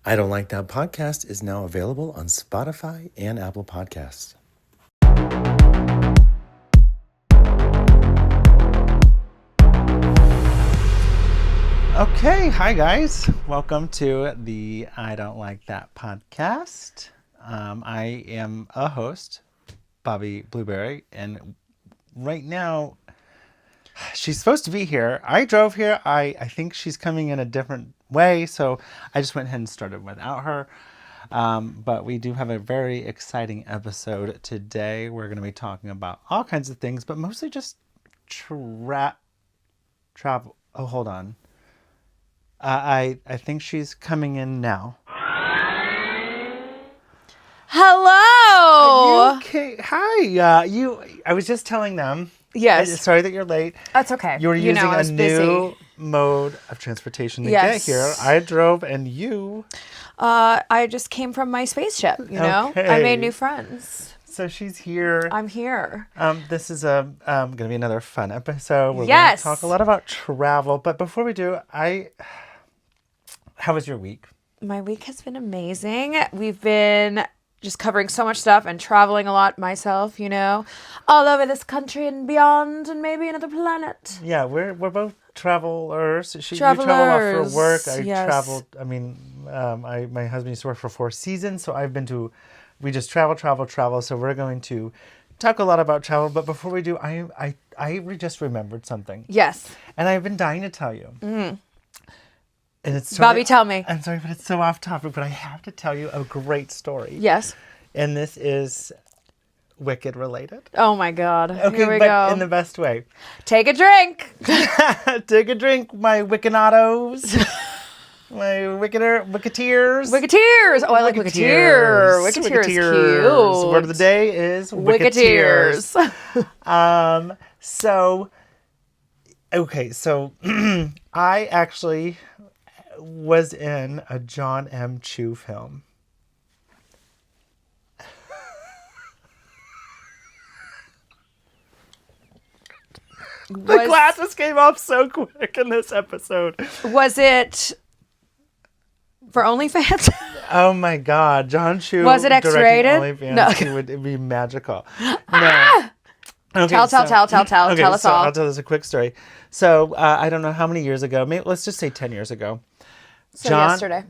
I Don't Like That podcast is now available on Spotify and Apple Podcasts. Okay, hi guys. Welcome to the I Don't Like That podcast. I am a host, Bobby Blueberry, and right now she's supposed to be here. I drove here. I think she's coming in a different way, so I just went ahead and started without her. But we do have a very exciting episode today. We're going to be talking about all kinds of things, but mostly just travel. Oh, hold on. I think she's coming in now. Hello. Okay. Hi. I was just telling them. Yes. Sorry that you're late. That's okay. You were using I was a busy. new mode of transportation to get here. I drove, and you. I just came from my spaceship. Okay. I made new friends. So she's here. I'm here. This is going to be another fun episode. We're going Yes. to talk a lot about travel. But before we do, how was your week? My week has been amazing. We've been just covering so much stuff and traveling a lot myself, all over this country and beyond and maybe another planet. Yeah, we're both travelers. You Travelers. travel a lot for work. I Yes. traveled. I mean, my husband used to work for 4 Seasons, so we just travel. So we're going to talk a lot about travel. But before we do, I just remembered something. Yes. And I've been dying to tell you. Mm. And it's Bobby, tell me. I'm sorry, but it's so off topic, but I have to tell you a great story. Yes. And this is Wicked related. Oh my God. Okay, Here we but go. in the best way. Take a drink. Take a drink, my Wickinados. My Wicketeers. Wicketeers. Oh, I like Wicketeer. Wicketeer is cute. Word of the day is Wicketeers. So I actually was in a John M. Chu film. The glasses came off so quick in this episode. Was it for OnlyFans? Oh my God, John Chu. Was it X-rated? No, it'd be magical. No. Okay, tell us all. I'll tell this a quick story. So I don't know how many years ago. Maybe let's just say 10 years ago. So yesterday.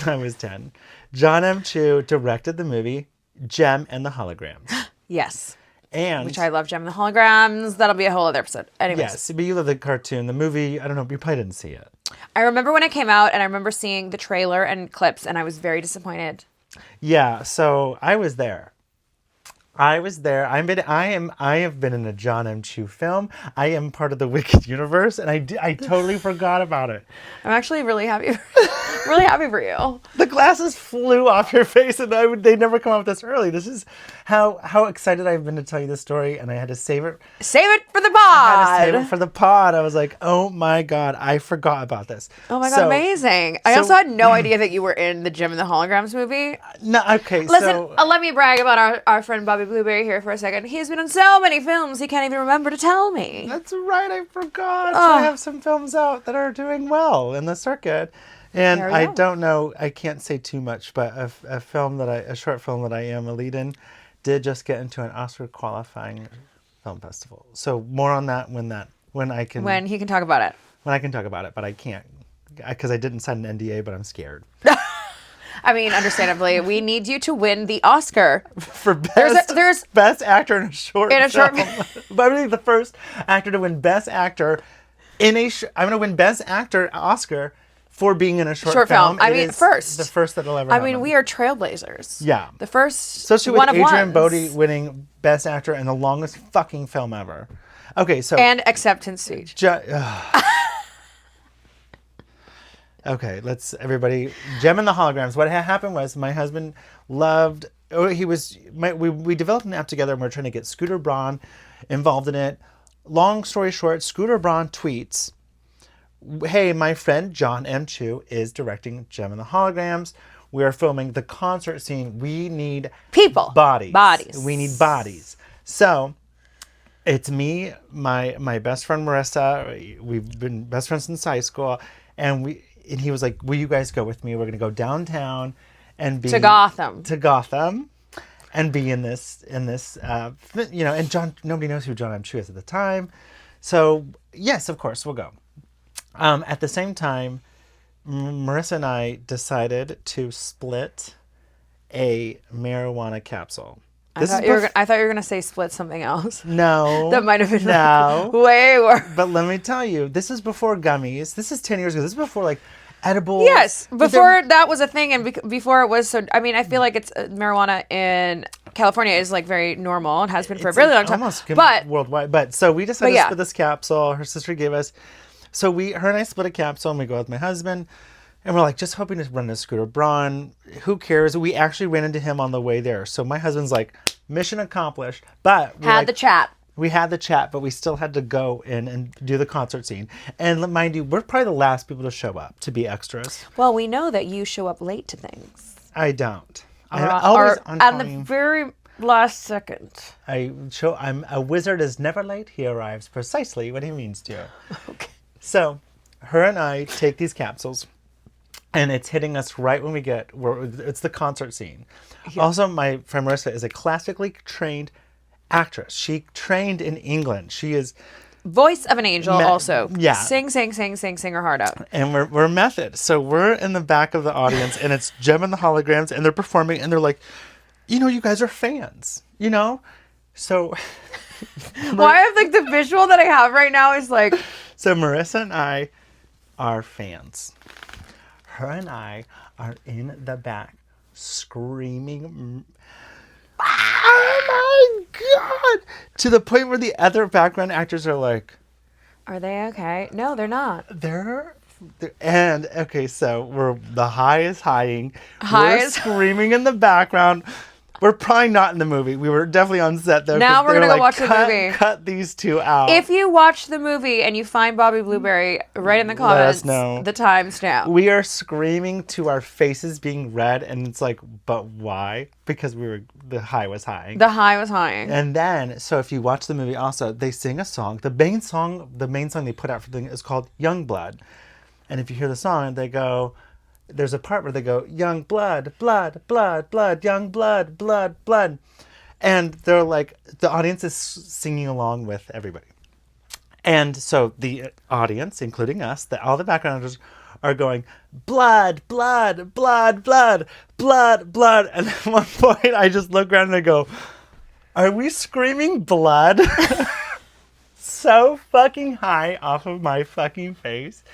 I was 10. John M. Chu directed the movie Gem and the Holograms. Yes. And which I love, Gem and the Holograms. That'll be a whole other episode. Anyways. Yes, but you love the cartoon. The movie, I don't know, you probably didn't see it. I remember when it came out, and I remember seeing the trailer and clips, and I was very disappointed. Yeah, so I was there. I have been in a John M. Chu film. I am part of the Wicked universe, and I totally forgot about it. I'm actually really happy for you. The glasses flew off your face, and they never come out this early. This is how excited I've been to tell you this story, and I had to save it. Save it for the pod. I had to save it for the pod. I was like, oh my God, I forgot about this. Oh my God, amazing. I also had no idea that you were in the Gem and the Holograms movie. No, okay, Listen, let me brag about our friend Bobby Blueberry here for a second. He's been in so many films, he can't even remember to tell me. That's right, I forgot. I have some films out that are doing well in the circuit. And I don't know, I can't say too much, but a short film that I am a lead in did just get into an Oscar qualifying film festival. So more on that when he can talk about it. When I can talk about it, but I can't because I didn't sign an NDA, but I'm scared. I mean, understandably, we need you to win the Oscar for best actor in a short film. But I'm the first actor to win best actor in I'm going to win best actor Oscar for being in a short film. I mean, first. The first that'll ever happen. I mean, we are trailblazers. Yeah. The first especially one with of Adrian ones. Brody winning best actor in the longest fucking film ever. Okay, so and acceptance speech. Okay, everybody. Gem and the Holograms. What happened was my husband loved. We developed an app together, and we're trying to get Scooter Braun involved in it. Long story short, Scooter Braun tweets, "Hey, my friend John M. Chu is directing Gem and the Holograms. We are filming the concert scene. We need people, bodies. We need bodies." So it's me, my best friend Marissa. We've been best friends since high school, and and he was like, will you guys go with me? We're going to go downtown and be To Gotham. And be in this, and nobody knows who John M. Chu is at the time. So, yes, of course, we'll go. At the same time, Marissa and I decided to split a marijuana capsule. I thought you were going to say split something else. No. That might have been no. way worse. But let me tell you, this is before gummies. This is 10 years ago. This is before, like, edibles. Yes, before that was a thing, and before it was so. I mean, I feel like it's marijuana in California is like very normal and has been for a really long time. Almost but worldwide. But so we decided to split this capsule. Her sister gave us. So her and I split a capsule, and we go with my husband, and we're like just hoping to run into Scooter Braun. Who cares? We actually ran into him on the way there. So my husband's like, mission accomplished. But the chat. We had the chat, but we still had to go in and do the concert scene. And mind you, we're probably the last people to show up to be extras. Well, we know that you show up late to things. I don't. I'm always on time. At the very last second. I'm a wizard is never late. He arrives precisely when he means to. Okay. So, her and I take these capsules, and it's hitting us right when it's the concert scene. Yeah. Also, my friend Marissa is a classically trained actress. She trained in England. She is voice of an angel. Also, yeah. Sing her heart out. And we're method. So we're in the back of the audience, and it's Jem and the holograms, and they're performing, and they're like, you guys are fans, So, I have like the visual that I have right now is like. So Marissa and I are fans. Her and I are in the back screaming. Oh my God! To the point where the other background actors are like, are they okay? No, they're not. And okay, so the high is highing. We're screaming in the background. We're probably not in the movie. We were definitely on set though. Now we're gonna go watch the movie. Cut these two out. If you watch the movie and you find Bobby Blueberry, write in the comments the timestamp. We are screaming to our faces being red, and it's like, but why? Because the high was high. The high was high. And then, so if you watch the movie, also they sing a song. The main song they put out for the thing is called "Young Blood," and if you hear the song, they go. There's a part where they go, young blood, blood, blood, blood, young blood, blood, blood. And they're like, the audience is singing along with everybody. And so the audience, including us, all the backgrounders are going, blood, blood, blood, blood, blood, blood. And at one point, I just look around and I go, are we screaming blood? So fucking high off of my fucking face.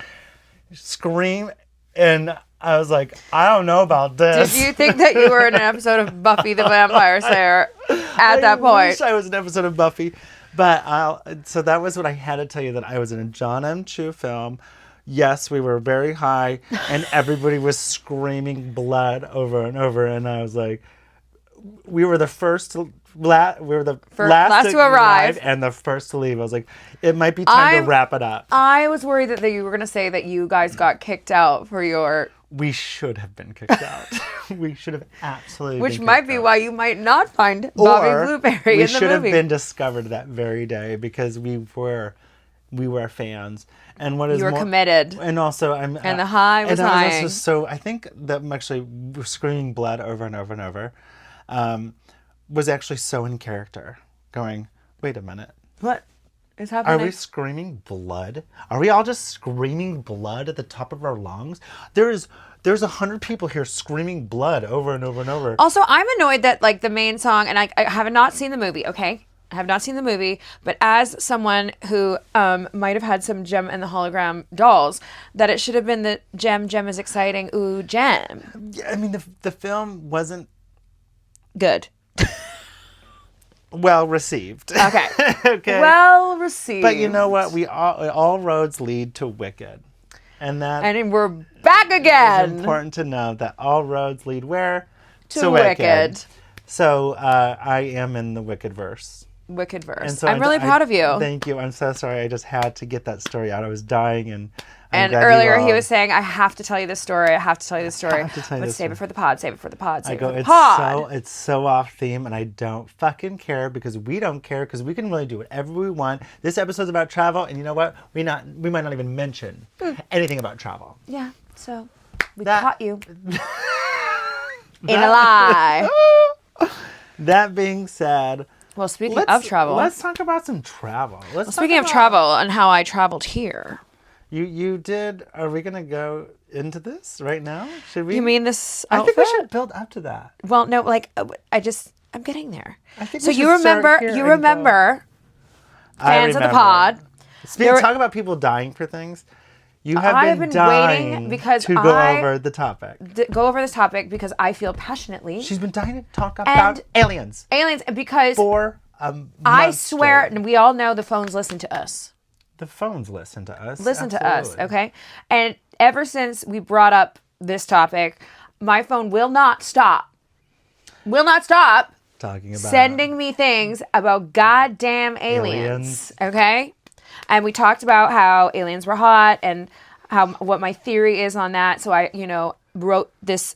Scream. And I was like, I don't know about this. Did you think that you were in an episode of Buffy the Vampire Slayer at that point? I wish I was an episode of Buffy. But so that was what I had to tell you, that I was in a John M. Chu film. Yes, we were very high, and everybody was screaming blood over and over. And I was like, we were the last to arrive and the first to leave. I was like, it might be time to wrap it up. I was worried that you were going to say that you guys got kicked out for your... We should have been kicked out. We should have absolutely Which might be why you might not find Bobby Blueberry in the movie. We should have been discovered that very day because we were fans. And what is you were committed. And also, and the high was high. And so I think that I'm actually screaming blood over and over and over. Was actually so in character, going, wait a minute. What is happening? Are we screaming blood? Are we all just screaming blood at the top of our lungs? There's 100 people here screaming blood over and over and over. Also, I'm annoyed that like the main song, and I have not seen the movie, okay? I have not seen the movie, but as someone who might have had some Jem and the Hologram dolls, that it should have been the Jem is exciting, ooh, Jem. Yeah, I mean, the film wasn't good. Well received. Okay. Okay. Well received. But you know what? All roads lead to Wicked, and we're back again. It's important to know that all roads lead where? To Wicked. So I am in the Wicked verse. Wicked verse. And so I'm really proud of you. Thank you. I'm so sorry. I just had to get that story out. I was dying and. And earlier he was saying, I have to tell you this story. I have to tell you this story. But save it for the pod. Save it for the pod. Save it for the pod. It's so off theme, and I don't fucking care because we don't care because we can really do whatever we want. This episode's about travel, and you know what? We might not even mention anything about travel. Yeah. So we That- caught you in a lie. That being said, Well, speaking of travel, let's talk about some travel. speaking of travel and how I traveled here. You did. Are we gonna go into this right now? Should we? You mean this I outfit? think we should build up to that. Well, no, like I'm getting there. I think So we you should start remember? here You and remember? go. I Fans of the remember. pod. Speaking, There- talk about people dying for things. You have I have been been dying waiting because to go I- over the topic. Go over this topic because I feel passionately She's been dying to talk about aliens aliens because for a month I swear, straight. and we all know the phones listen to us. The phones listen to us. Listen to us, Absolutely. okay? And ever since we brought up this topic, my phone will not stop. Will not stop Talking about sending me things about goddamn aliens. Okay? And we talked about how aliens were hot and what my theory is on that. So I, wrote this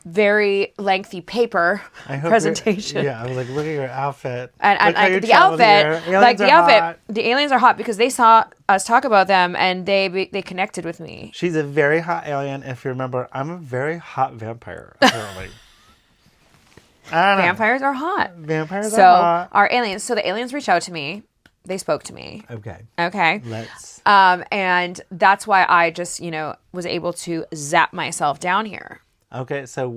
very lengthy paper I hope presentation. Yeah, I was like, look at your outfit. And Look how you the traveled outfit, here. like the Aliens are outfit, hot. the aliens are hot because they saw us talk about them and they connected with me. She's a very hot alien. If you remember, I'm a very hot vampire, apparently. I don't know. Vampires are hot. Vampires So are hot. our aliens. So the aliens reached out to me. They spoke to me. Okay. Okay. Let's. And that's why I just, was able to zap myself down here. Okay, so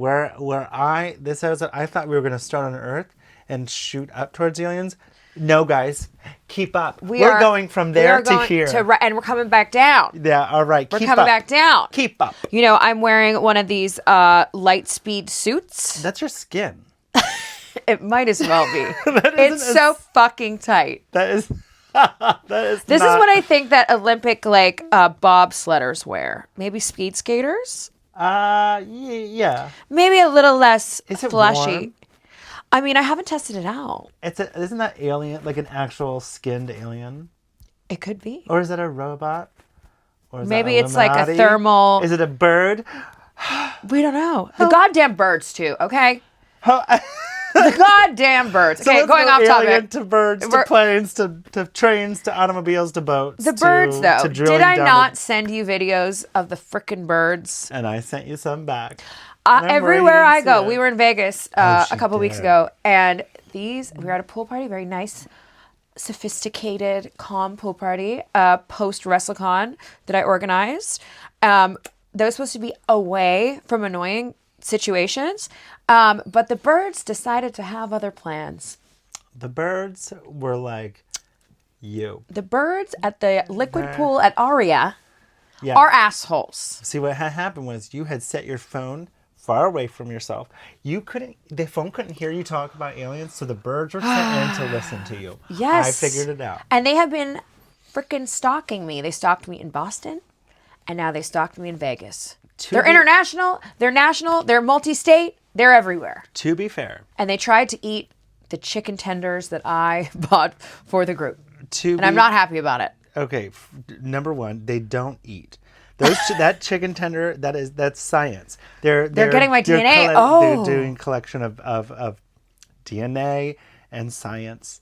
this episode, I thought we were going to start on Earth and shoot up towards aliens. No, guys, keep up. We're going from there to here. And we're coming back down. Yeah, all right. We're keep coming up. back down. Keep up. I'm wearing one of these light speed suits. That's your skin. It might as well be. It's so fucking tight. That is. This This is what I think that Olympic bobsledders wear. Maybe speed skaters. Yeah. Maybe a little less Is it fleshy. warm? I mean, I haven't tested it out. Isn't that alien like an actual skinned alien, It could be. or is that a robot? Or is Maybe that it's like a Illuminati? thermal. Is it a bird? We don't know. The goddamn birds too. Okay. The goddamn birds. So Okay, let's going go off alien topic. to birds, to We're- planes, to trains, to automobiles, to boats. The birds, though. to drilling Did I down not the- send you videos of the frickin' birds? And I sent you some back. Remember, Everywhere you I didn't go. see We it. were in Vegas Oh, a she couple weeks did. ago, and we were at a pool party, very nice, sophisticated, calm pool party, post WrestleCon that I organized. That was supposed to be away from annoying situations, but the birds decided to have other plans. The birds were like, you. The birds at the liquid Right. pool at Aria Yeah. are assholes. See, what had happened was you had set your phone far away from yourself. The phone couldn't hear you talk about aliens, so the birds were sent in to listen to you. Yes. I figured it out. And they have been freaking stalking me. They stalked me in Boston, and now they stalked me in Vegas. They're be- international, they're national, they're multi-state, they're everywhere. To be fair, And they tried to eat the chicken tenders that I bought for the group. And I'm not happy about it. Okay, number one, they don't eat. That chicken tender, that's science. They're getting my DNA? Oh. They're doing collection of DNA and science.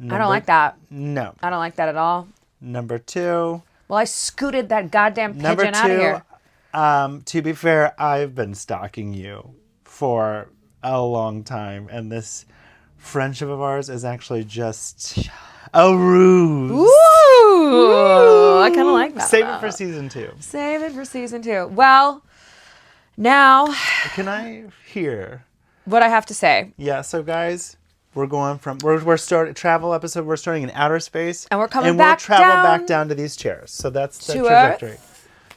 I don't like that. No. I don't like that at all. Number two. Well, I scooted that goddamn Number pigeon out of here. To be fair, I've been stalking you for a long time, and this friendship of ours is actually just a ruse. Ooh, I kind of like that. Save it for season 2. Save it for season 2. Well, now Can I hear? what I have to say. Yeah, so guys, we're going from we're starting travel episode. We're starting in outer space, And we're coming and back we'll travel down back down to these chairs. So that's the to trajectory.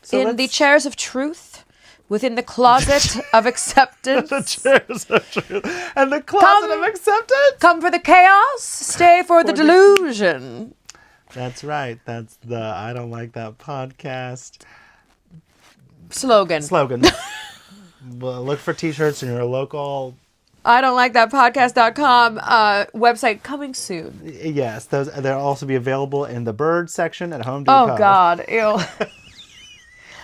So In the let's- chairs of truth, within the closet of acceptance. the chairs of truth and the closet of acceptance. Come for the chaos, stay for the delusion. That's right. That's the I don't like that podcast Slogan. slogan. Well, look for t-shirts in your local. I don't like that podcast.com website coming soon. Yes, they'll also be available in the bird section at Home Depot. Oh, God. Ew.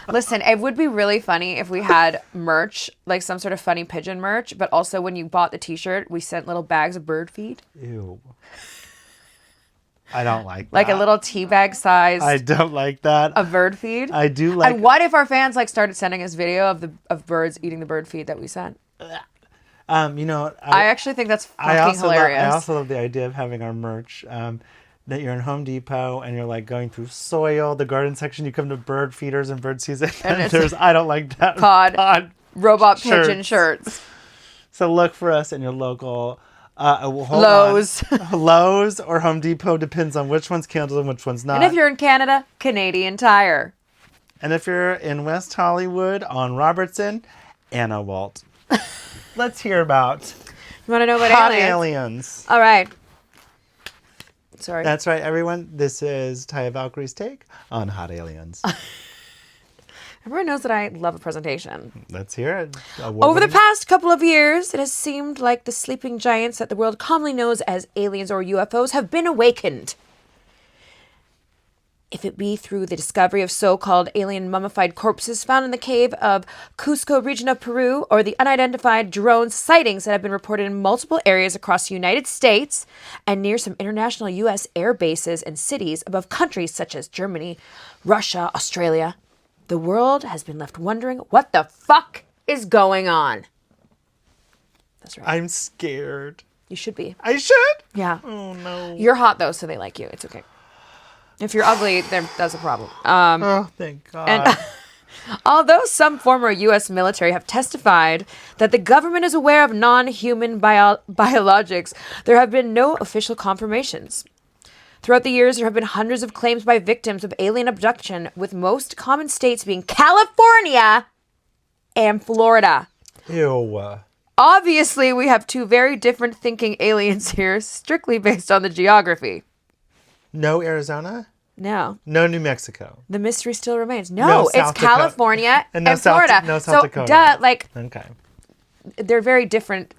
Listen, it would be really funny if we had merch, like some sort of funny pigeon merch, but also when you bought the t-shirt, we sent little bags of bird feed. Ew. I don't like that. Like a little teabag size I don't like that. of bird feed. I do like. And what if our fans like started sending us video of birds eating the bird feed that we sent? I actually think that's fucking hilarious. I also love the idea of having our merch. That you're in Home Depot and you're like going through soil, the garden section. You come to bird feeders and bird season. And there's I don't like that pod robot pigeon shirts. So look for us in your local Lowe's. Lowe's or Home Depot, depends on which one's canceled and which one's not. And if you're in Canada, Canadian Tire. And if you're in West Hollywood on Robertson, Anna Walt. Let's hear about You want to know about hot aliens? aliens. All right. Sorry. That's right, everyone. This is Taya Valkyrie's take on hot aliens. Everyone knows that I love a presentation. Let's hear it. Over the past couple of years, it has seemed like the sleeping giants that the world commonly knows as aliens or UFOs have been awakened. If it be through the discovery of so-called alien mummified corpses found in the cave of Cusco region of Peru, or the unidentified drone sightings that have been reported in multiple areas across the United States and near some international U.S. air bases and cities above countries such as Germany, Russia, Australia, the world has been left wondering what the fuck is going on. That's right. I'm scared. You should be. I should? Yeah. Oh, no. You're hot, though, so they like you. It's okay. If you're ugly, that's a problem. Oh, thank God. And although some former U.S. military have testified that the government is aware of non-human biologics, there have been no official confirmations. Throughout the years, there have been hundreds of claims by victims of alien abduction, with most common states being California and Florida. Ew. Obviously, we have two very different thinking aliens here, strictly based on the geography. No Arizona? No. No New Mexico? The mystery still remains. No No, it's South Dakota. California and no South- Florida. no South so, Dakota. like, Okay. they're very different,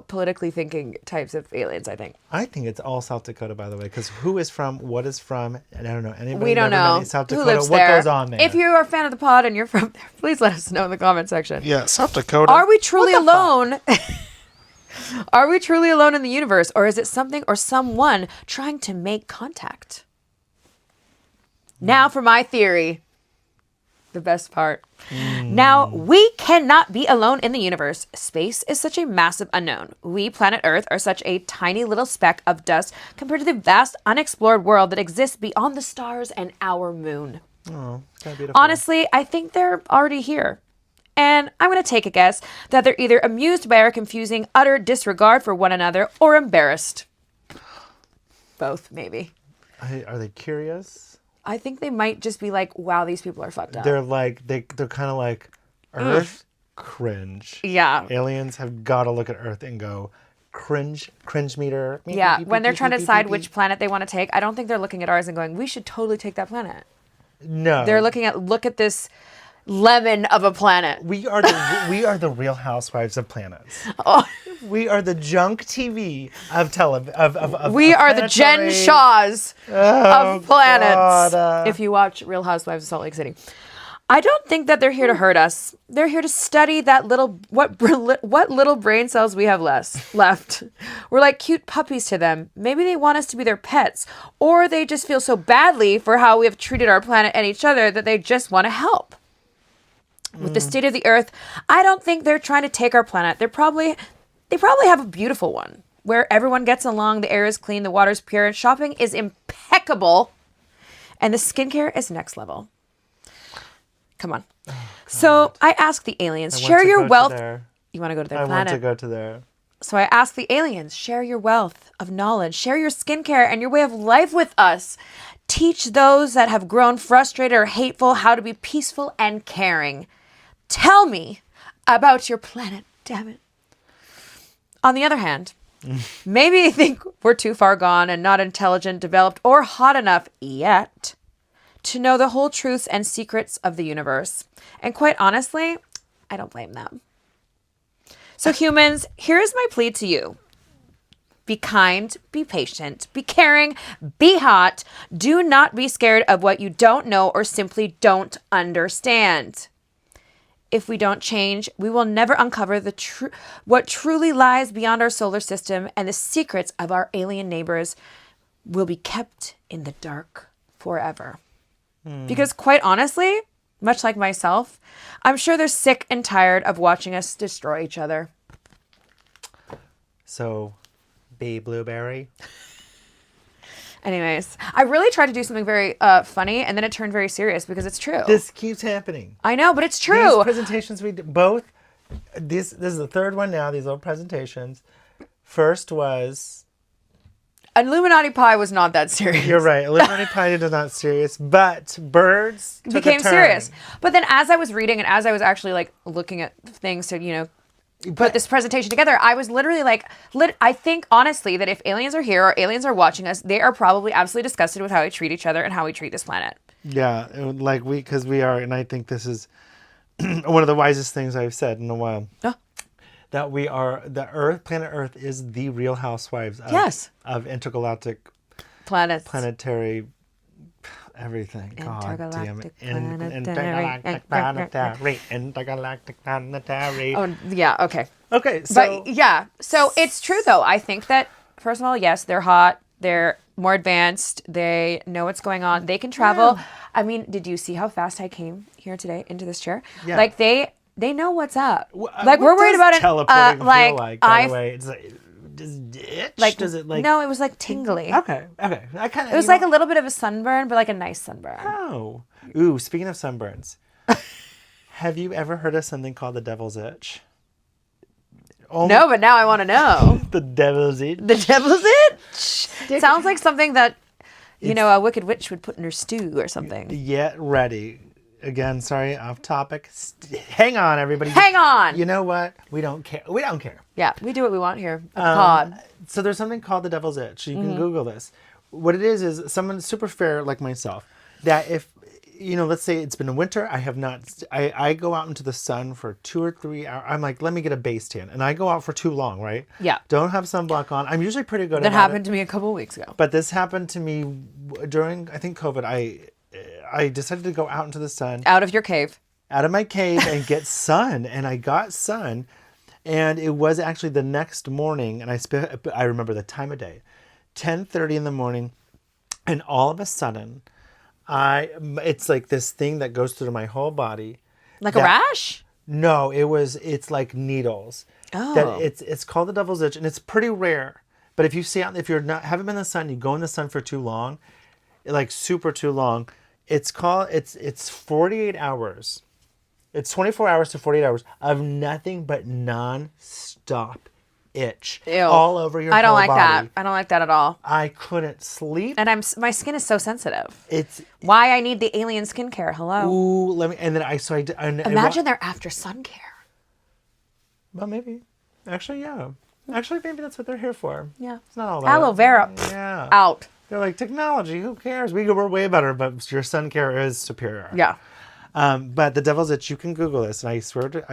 politically thinking types of aliens, I think. I think it's all South Dakota, by the way, because who is from, what is from, and I don't know. Anybody We don't never know been to South who Dakota? lives What there. goes on there? If you are a fan of the pod and you're from there, please let us know in the comment section. Yeah, South Dakota. Are we truly What the alone? Are we truly alone in the universe, or is it something or someone trying to make contact? Now for my theory. The best part. Now, we cannot be alone in the universe. Space is such a massive unknown. We, planet Earth, are such a tiny little speck of dust compared to the vast unexplored world that exists beyond the stars and our moon. Oh, kind of beautiful. Honestly, I think they're already here. And I'm going to take a guess that they're either amused by our confusing, utter disregard for one another or embarrassed. Both, maybe. Are they curious? I think they might just be like, wow, these people are fucked up. They're like, they're kind of like, Earth, cringe. Yeah. Aliens have got to look at Earth and go, cringe meter. Yeah, when they're trying to decide which planet they want to take, I don't think they're looking at ours and going, we should totally take that planet. No. They're looking at, look at this lemon of a planet. We are the Real Housewives of planets. Oh. We are the junk TV of We are the Jen planetary- Shaws of planets. God, If you watch Real Housewives of Salt Lake City. I don't think that they're here to hurt us. They're here to study that what little brain cells we have left. We're like cute puppies to them. Maybe they want us to be their pets, or they just feel so badly for how we have treated our planet and each other that they just want to help. With the state of the Earth, I don't think they're trying to take our planet. They probably have a beautiful one where everyone gets along, the air is clean, the water's pure, and shopping is impeccable, and the skincare is next level. Come on. So I ask the aliens, share your wealth. You want to go to their planet? I want to go to there. So I ask the aliens, share your wealth of knowledge, share your skincare and your way of life with us. Teach those that have grown frustrated or hateful how to be peaceful and caring. Tell me about your planet, damn it. On the other hand, maybe they think we're too far gone and not intelligent, developed, or hot enough yet to know the whole truths and secrets of the universe. And quite honestly, I don't blame them. So humans, here is my plea to you. Be kind, be patient, be caring, be hot. Do not be scared of what you don't know or simply don't understand. If we don't change, we will never uncover what truly lies beyond our solar system and the secrets of our alien neighbors. will be kept in the dark forever. Because quite honestly, much like myself, I'm sure they're sick and tired of watching us destroy each other. So, be blueberry. Anyways, I really tried to do something very funny, and then it turned very serious because it's true. This keeps happening. I know, but it's true. These presentations we did, both. This is the third one now. These little presentations. First was. Illuminati Pie was not that serious. You're right. Illuminati Pie is not serious, but birds took became a turn. serious. But then as I was reading and as I was actually like looking at things to, put this presentation together, I was literally like, I think honestly that if aliens are here or aliens are watching us, they are probably absolutely disgusted with how we treat each other and how we treat this planet. Yeah, like because we are, and I think this is one of the wisest things I've said in a while. Oh. That we are, planet Earth is the real housewives of intergalactic planetary everything. Intergalactic planetary. Oh, yeah, okay. Okay, so. But yeah, so it's true though. I think that, first of all, yes, they're hot. They're more advanced. They know what's going on. They can travel. Yeah. I mean, did you see how fast I came here today into this chair? Yeah. Like they know what's up. Like we're worried about it. Teleporting feel like, by the way, it's like, does it itch? Like, does it like? No, it was like tingly. Okay. I kind of. It was like a little bit of a sunburn, but like a nice sunburn. Oh, ooh. Speaking of sunburns, have you ever heard of something called the devil's itch? No, but now I want to know. The devil's itch. The devil's itch. Sounds like something that a wicked witch would put in her stew or something. Get ready. Again, sorry, off topic. Hang on, everybody. Hang on. You know what? We don't care. We don't care. Yeah, we do what we want here at the pod. So there's something called the devil's itch. You can Google this. What it is someone super fair like myself, that if, let's say it's been winter, I go out into the sun for 2 or 3 hours. I'm like, let me get a base tan. And I go out for too long, right? Yeah. Don't have sunblock on. I'm usually pretty good at That happened to me a couple of weeks ago. But this happened to me during, I think, COVID. I decided to go out into the sun. Out of your cave. Out of my cave and get sun. And I got sun. And it was actually the next morning. And I remember the time of day. 10:30 in the morning. And all of a sudden, it's like this thing that goes through my whole body. Like a rash? No, it's like needles. Oh. That it's called the devil's itch. And it's pretty rare. But if you haven't been in the sun, you go in the sun for too long, like super too long, it's 48 hours. It's 24 hours to 48 hours of nothing but non-stop itch. Ew. All over your whole body. I don't like that. I don't like that at all. I couldn't sleep. And my skin is so sensitive. It's why I need the alien skincare. Hello. Ooh, Imagine they're after sun care. Well, maybe. Actually, yeah. Actually, maybe that's what they're here for. Yeah. It's not all that. Aloe vera. Yeah. Out. They're like, technology, who cares? We're way better, but your sun care is superior. Yeah. But the devil's itch, you can Google this, and I swear,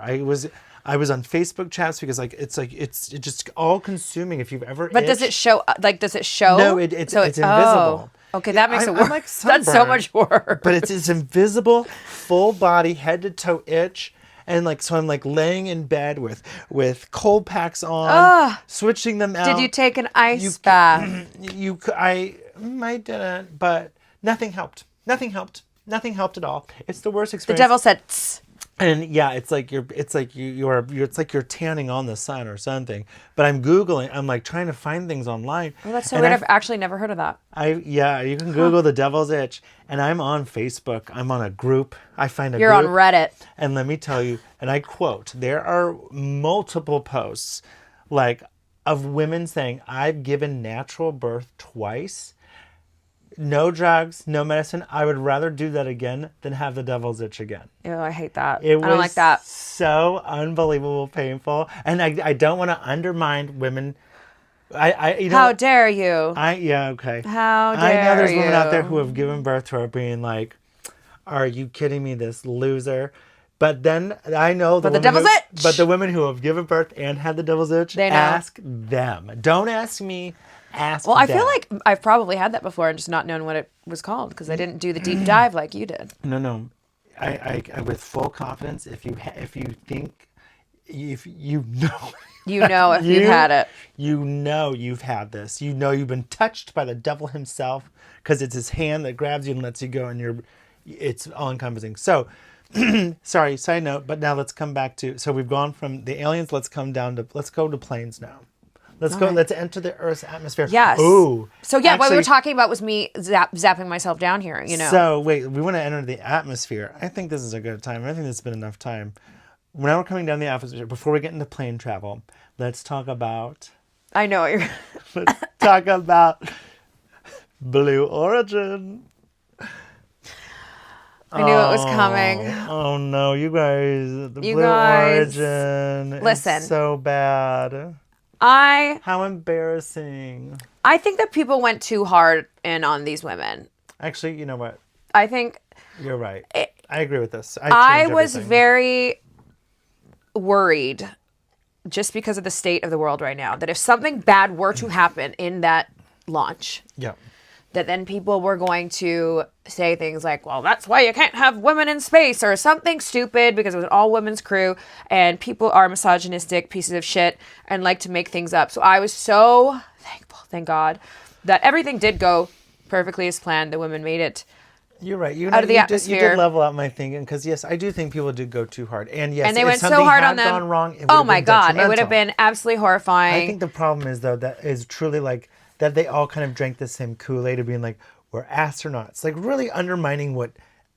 I was on Facebook chats because it's just all consuming. If you've ever, but does it show? Does it show? No, it's invisible. Oh, okay, that makes it worse. I'm like That's so much worse. But it's invisible, full body, head to toe itch. And so I'm laying in bed with cold packs on, switching them out. Did you take an ice bath? I didn't, but nothing helped. Nothing helped at all. It's the worst experience. The devil said, "Tss." And yeah, it's like you're tanning on the sun or something. But I'm Googling, I'm trying to find things online. Oh, that's so weird. I've actually never heard of that. You can Google the devil's itch, and I'm on Facebook. I'm on a group. I find a You're group. on Reddit. And let me tell you, and I quote, there are multiple posts of women saying, I've given natural birth twice. No drugs, no medicine. I would rather do that again than have the devil's itch again. Ew, I hate that. I don't like that. So unbelievable painful. And I don't want to undermine women. How dare you? Yeah, okay. How dare I know there's you? women out there who have given birth to are being like, are you kidding me, this loser? But then I know the devil's itch. But the women who have given birth and had the devil's itch, they know. Ask them. Don't ask me. Ask I them. feel like I've probably had that before and just not known what it was called because I didn't do the deep dive like you did. No. I with full confidence, if you think if you know, You know if you've had it. you know you've had this. You know you've been touched by the devil himself because it's his hand that grabs you and lets you go, and it's all encompassing. So, sorry, side note, but now let's come back to. So we've gone from the aliens. Let's go to planes now. Let's enter the Earth's atmosphere. Yes. Ooh. So yeah, what we were talking about was me zapping myself down here, you know. So wait, we want to enter the atmosphere. I think this is a good time. I think there's been enough time. Now we're coming down the atmosphere. Before we get into plane travel, let's talk about. I know what you're. Let's talk about Blue Origin. I knew it was coming. Oh no, you guys! The You Blue guys, Origin. listen. Is so bad. How embarrassing. I think that people went too hard in on these women. Actually, you know what? I think You're right. I agree with this. I was very worried just because of the state of the world right now that if something bad were to happen in that launch, Yeah. that then people were going to say things like, well, that's why you can't have women in space or something stupid because it was an all women's crew and people are misogynistic pieces of shit and like to make things up. So I was so thankful, thank God, that everything did go perfectly as planned. The women made it. You're right. Out of the atmosphere. You did level out my thinking because yes, I do think people did go too hard, and yes, And they if went so something hard had on them. gone wrong, it would Oh have my been God, it would have detrimental. been absolutely horrifying. I think the problem is though that is truly like that they all kind of drank the same Kool-Aid of being like we're astronauts, like really undermining what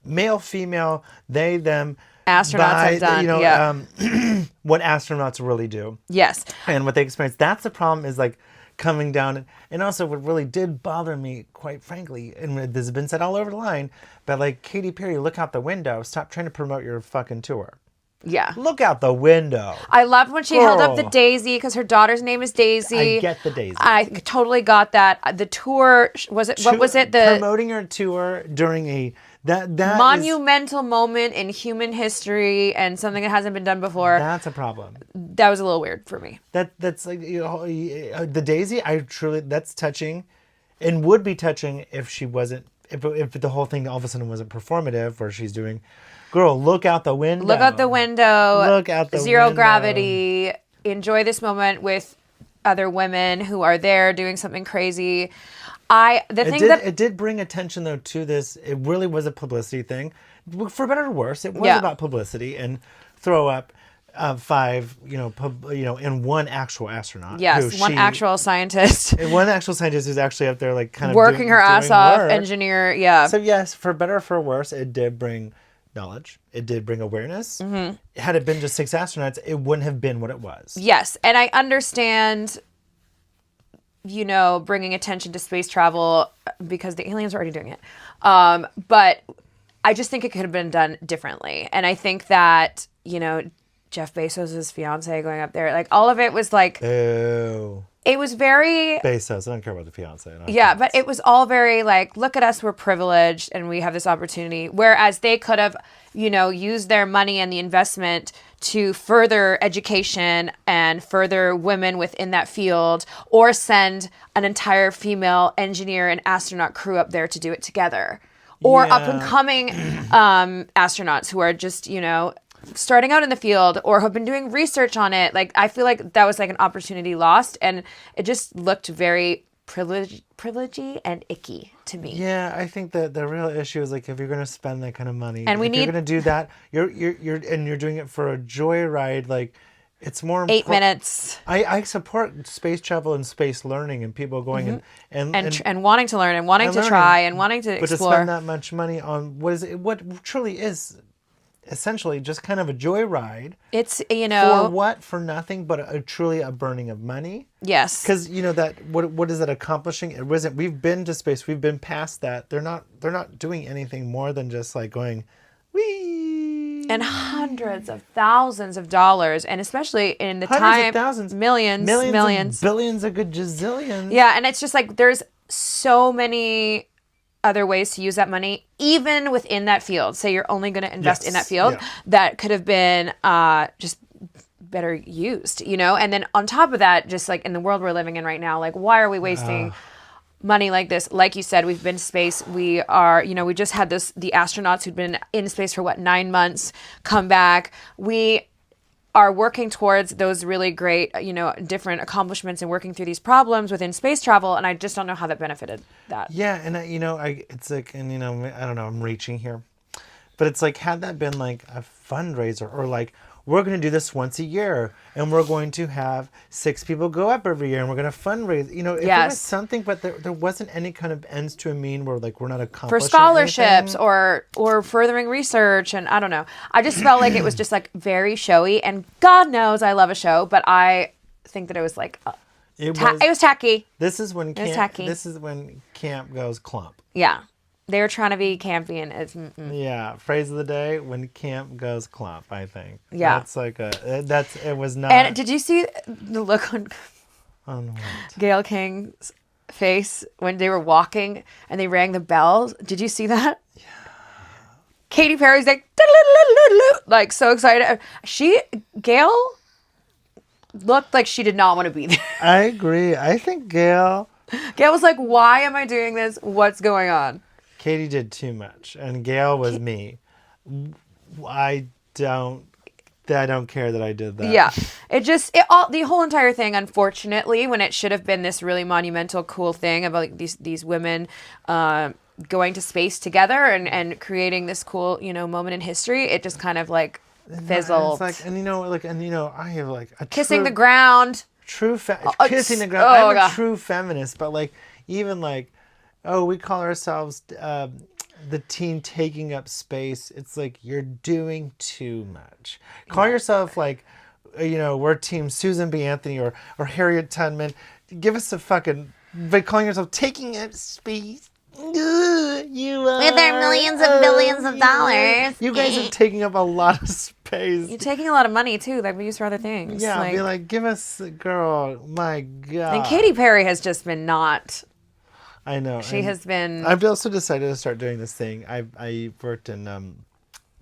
male, female, they, them Astronauts have done, You know, yeah. what astronauts really do. Yes. And what they experience. That's the problem is like coming down. And also what really did bother me, quite frankly, and this has been said all over the line, but like Katy Perry, look out the window. Stop trying to promote your fucking tour. Yeah. Look out the window. I loved when she held up the Girl. Daisy because her daughter's name is Daisy. I get the Daisy. I totally got that. The tour, what was it? The promoting your tour during a that monumental moment in human history and something that hasn't been done before. That's a problem. That was a little weird for me. That's like the Daisy. I truly that's touching, and would be touching if she wasn't if the whole thing all of a sudden wasn't performative where she's doing. Girl, look out the window. Look out the window. Look out the Zero window. gravity. Enjoy this moment with other women who are there doing something crazy. It did bring attention though to this. It really was a publicity thing, for better or worse. It was Yeah. about publicity and throw up 5, and one actual astronaut. Yes, one actual scientist. And one actual scientist who's actually up there, like kind of working her ass doing off, work. engineer. Yeah. So yes, for better or for worse, it did bring knowledge. It did bring awareness. Mm-hmm. Had it been just 6 astronauts, it wouldn't have been what it was. Yes, and I understand, bringing attention to space travel because the aliens are already doing it. But I just think it could have been done differently. And I think that, Jeff Bezos' fiance going up there, like all of it was like, Ew. it was very... Bezos. I don't care about the fiance. Yeah, but it was all very like, look at us, we're privileged and we have this opportunity. Whereas they could have, used their money and the investment to further education and further women within that field, or send an entire female engineer and astronaut crew up there to do it together. Or Yeah. up and coming astronauts who are just, starting out in the field or have been doing research on it. Like, I feel like that was like an opportunity lost, and it just looked very privilegey and icky to me. Yeah, I think that the real issue is like if you're going to spend that kind of money, And if you're going to do that, you're doing it for a joyride. Like, it's more 8 minutes I support space travel and space learning and people going and wanting to learn and wanting to learning. try and wanting to but explore. to spend that much money on what truly is essentially just kind of a joyride. It's For what? For nothing, but truly a burning of money. Yes. Because that what is it accomplishing? It wasn't. We've been to space. We've been past that. They're not doing anything more than just like going, wee. And hundreds of thousands of dollars, and especially in the Hundreds time, of thousands, millions, and billions, a good gazillions. Yeah, and it's just like there's so many other ways to use that money, even within that field. Say you're only going to invest in that field, that could have been just better used, And then on top of that, just like in the world we're living in right now, like why are we wasting money like this? Like you said, we've been to space. We are, we just had the astronauts who'd been in space for 9 months come back. We are working towards those really great, different accomplishments and working through these problems within space travel. And I just don't know how that benefited that. Yeah, and it's like, and I don't know, I'm reaching here, but it's like, had that been like a fundraiser, or like, we're going to do this once a year, and we're going to have 6 people go up every year, and we're going to fundraise. If it was something, but there wasn't any kind of ends to a mean where like we're not accomplishing for scholarships anything. or furthering research, and I don't know. I just felt like it was just like very showy, and God knows I love a show, but I think that it was like it was tacky. This is when camp goes clump. Yeah. They were trying to be campy, and it's... Yeah, phrase of the day, when camp goes clump, I think. Yeah. That's like it was not... And did you see the look on what? Gail King's face when they were walking and they rang the bells? Did you see that? Yeah. Katy Perry's like so excited. Gail looked like she did not want to be there. I agree. I think Gail was like, why am I doing this? What's going on? Katie did too much, and Gail was me. I don't care that I did that. Yeah, the whole entire thing, unfortunately, when it should have been this really monumental, cool thing about like, these women going to space together and creating this cool moment in history, it just kind of like fizzled. It's like, I have like a kissing the ground. Kissing the ground. I'm a true feminist, but like even like. Oh, we call ourselves the team taking up space. It's like, you're doing too much. Call yourself like, we're team Susan B. Anthony or Harriet Tubman. Give us a fucking... But calling yourself taking up space. You are. With their millions and billions of dollars. You guys are taking up a lot of space. You're taking a lot of money, too, that we use for other things. Yeah, be like, give us... Girl, my God. And Katy Perry has just been not... I know. She has been... I've also decided to start doing this thing. I worked in,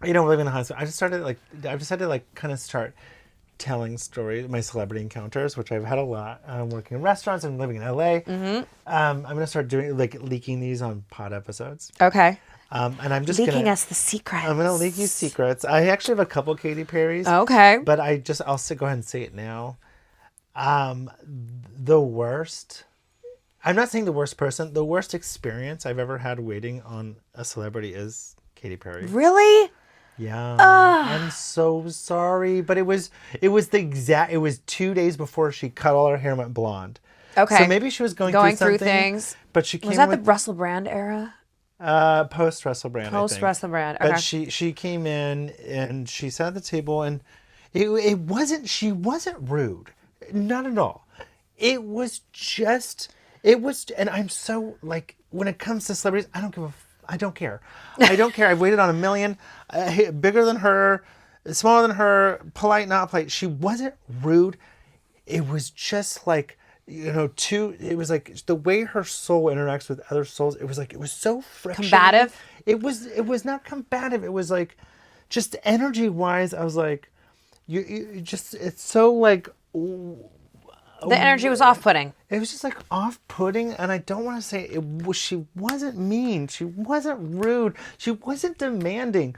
living in a hospital. I decided to like kind of start telling stories, my celebrity encounters, which I've had a lot. I'm working in restaurants. I'm living in LA. Mm-hmm. I'm going to start doing leaking these on pod episodes. Okay. And I'm just leaking us the secrets. I'm going to leak you secrets. I actually have a couple Katy Perry's. Okay. But I'll go ahead and say it now. The worst... I'm not saying the worst person. The worst experience I've ever had waiting on a celebrity is Katy Perry. Really? Yeah. I'm so sorry, but it was 2 days before she cut all her hair and went blonde. Okay. So maybe she was going through something, things. But she came. Was that the Russell Brand era? Post Russell Brand. Post Russell Brand. Okay. But she came in and she sat at the table, and it wasn't. She wasn't rude, not at all. It was just. It was, and I'm so like, when it comes to celebrities, I don't care. I don't care. I've waited on a million, bigger than her, smaller than her, polite, not polite. She wasn't rude. It was just like, it was like the way her soul interacts with other souls. It was like, it was so frictional. Combative? It was not combative. It was like, just energy wise, I was like, you just, it's so like, the energy was off-putting. It was just like off-putting, and I don't want to say it was. She wasn't mean. She wasn't rude. She wasn't demanding.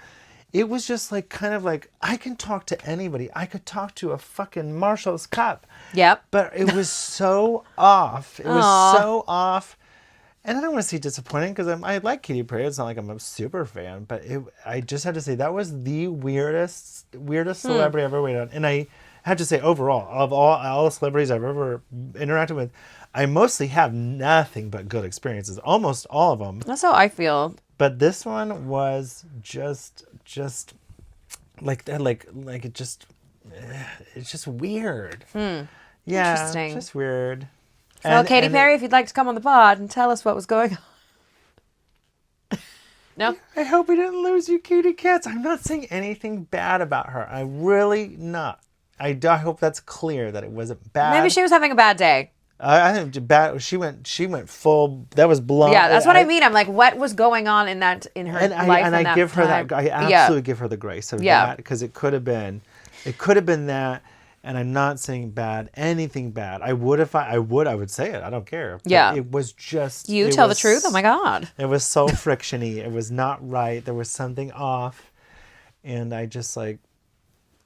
It was just like kind of like, I can talk to anybody. I could talk to a fucking Marshall's cup. Yep. But it was so off. It was so off. And I don't want to say disappointing because I like Katy Perry. It's not like I'm a super fan, but I just had to say that was the weirdest celebrity I've ever waited on. And I have to say, overall, of all the celebrities I've ever interacted with, I mostly have nothing but good experiences. Almost all of them. That's how I feel. But this one was just like that. Like it's just weird. Yeah, Interesting. Just weird. So, Katy Perry, if you'd like to come on the pod and tell us what was going on. No? I hope we didn't lose you, kitty cats. I'm not saying anything bad about her. I really not. I hope that's clear that it wasn't bad. Maybe she was having a bad day. I think bad. She went full. That was blown. Yeah, that's what I mean. I'm like, what was going on in her life? And I give her that. I absolutely give her the grace of that, because it could have been that. And I'm not saying anything bad. I would if I would say it. I don't care. But yeah. It was just. You tell the truth. Oh my God. It was so frictiony. It was not right. There was something off, and I just like.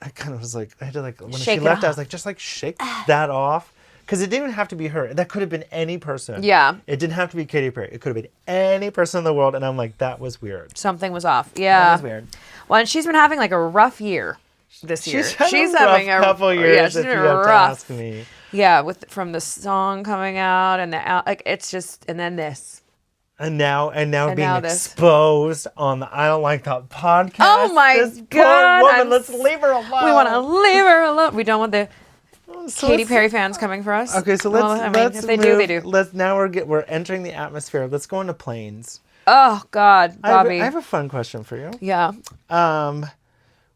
I kind of was like, I had to like, when Shake she it left, I was off. like, just like shake that off. Because it didn't even have to be her. That could have been any person. Yeah. It didn't have to be Katy Perry. It could have been any person in the world. And I'm like, that was weird. Something was off. Yeah. That was weird. Well, and she's been having like a rough year this year. She's having a couple years, yeah, she's if been you have to rough. ask me. Yeah, from the song coming out and it's just, and then this. And now being now this. exposed on the I Don't Like That podcast. Oh my This God, poor woman, I'm let's leave her alone. We want to leave her alone. We don't want the So Katy let's- Perry fans coming for us. Okay, so Well, let's if they move, do, they do. Now we're entering the atmosphere. Let's go into planes. Oh God, Bobby. I have a fun question for you. Yeah.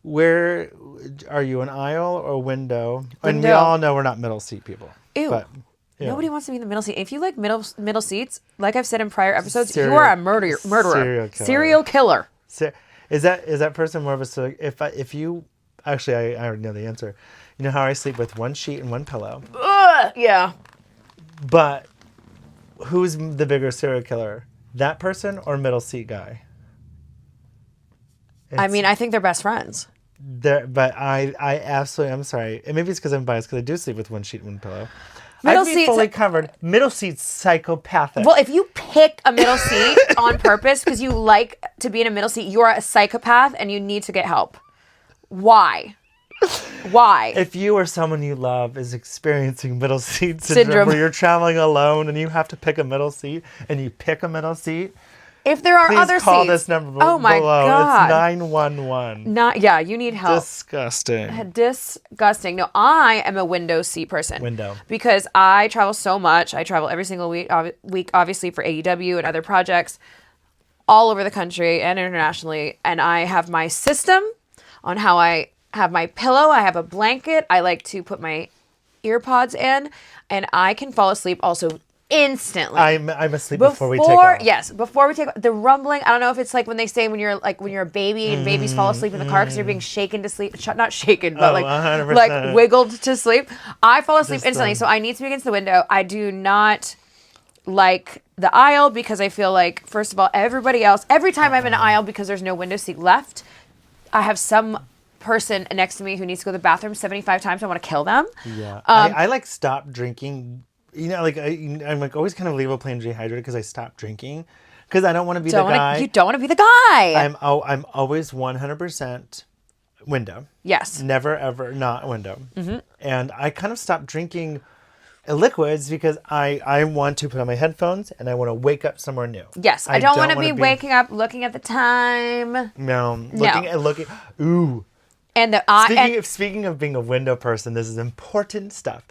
Where are you, an aisle or window? And we Window. all know we're not middle seat people. Ew. But, you know. Nobody wants to be in the middle seat. If you like middle seats, like I've said in prior episodes, Serial- you are a murderer. serial killer. Serial killer. Is that person more of a if you actually I already know the answer. You know how I sleep with one sheet and one pillow. Ugh, yeah. But who's the bigger serial killer? That person or middle seat guy? I mean, I think they're best friends. But I absolutely, I'm sorry. And maybe it's because I'm biased because I do sleep with one sheet and one pillow. Middle I'd be seat's fully like- covered. Middle seat's psychopathic. Well, if you pick a middle seat on purpose because you like to be in a middle seat, you are a psychopath and you need to get help. Why? Why? If you or someone you love is experiencing middle seat Syndrome. syndrome where you're traveling alone and you have to pick a middle seat and you pick a middle seat, If there are please other call seats. this number Oh my below. God. It's 911. Yeah, you need help. Disgusting. Disgusting. No, I am a window seat person. Window. Because I travel so much. I travel every single week, obviously for AEW and other projects all over the country and internationally. And I have my system on how I have my pillow. I have a blanket. I like to put my earpods in, and I can fall asleep also instantly. I'm asleep before we take off. Yes, before we take the rumbling. I don't know if it's like when they say when you're a baby and babies fall asleep in the car because you're being shaken to sleep. Not shaken, but 100%. like wiggled to sleep. I fall asleep Just, instantly, so I need to be against the window. I do not like the aisle because I feel like, first of all, everybody else, every time I'm in an aisle because there's no window seat left, I have some person next to me who needs to go to the bathroom 75 times. I want to kill them. Yeah. I like stop drinking. You know, like I'm like always kind of leave a plane dehydrated because I stop drinking because I don't want to be the guy. You don't want to be the guy. I'm always 100% window. Yes. Never ever not window. Mm-hmm. And I kind of stopped drinking liquids because I want to put on my headphones and I want to wake up somewhere new. Yes. I don't want to wanna be waking up looking at the time. No. Looking. Ooh. And Speaking of being a window person, this is important stuff.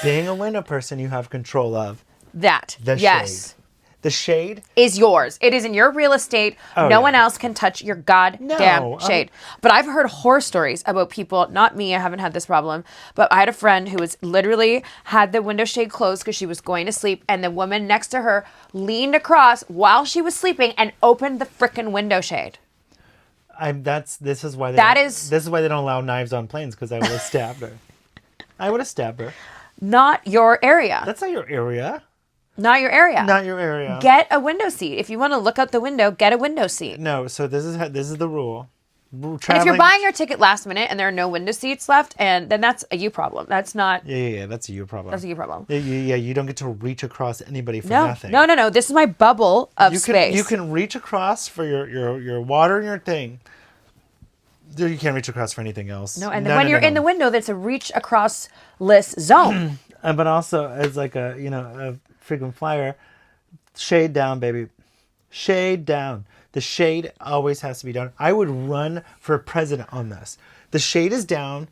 Being a window person, you have control of that. the Yes. shade. The shade Is yours. It is in your real estate. Oh, no yeah. one else can touch your goddamn shade. But I've heard horror stories about people, not me, I haven't had this problem, but I had a friend who was literally had the window shade closed because she was going to sleep, and the woman next to her leaned across while she was sleeping and opened the frickin' window shade. This is why they don't allow knives on planes because I would have stabbed her. I would have stabbed her. Not your area. That's not your area. Not your area. Not your area. Get a window seat. If you want to look out the window, get a window seat. No, so this is the rule. And if you're buying your ticket last minute and there are no window seats left, and then that's a you problem. That's not. Yeah, that's a you problem. That's a you problem. Yeah, you don't get to reach across anybody for No, nothing. no. This is my bubble of space. You can reach across for your water and your thing. You can't reach across for anything else. No, and when you're in the window, that's a reach across less zone. But also as like a freaking flyer, shade down, baby, shade down. The shade always has to be down. I would run for president on this. The shade is down,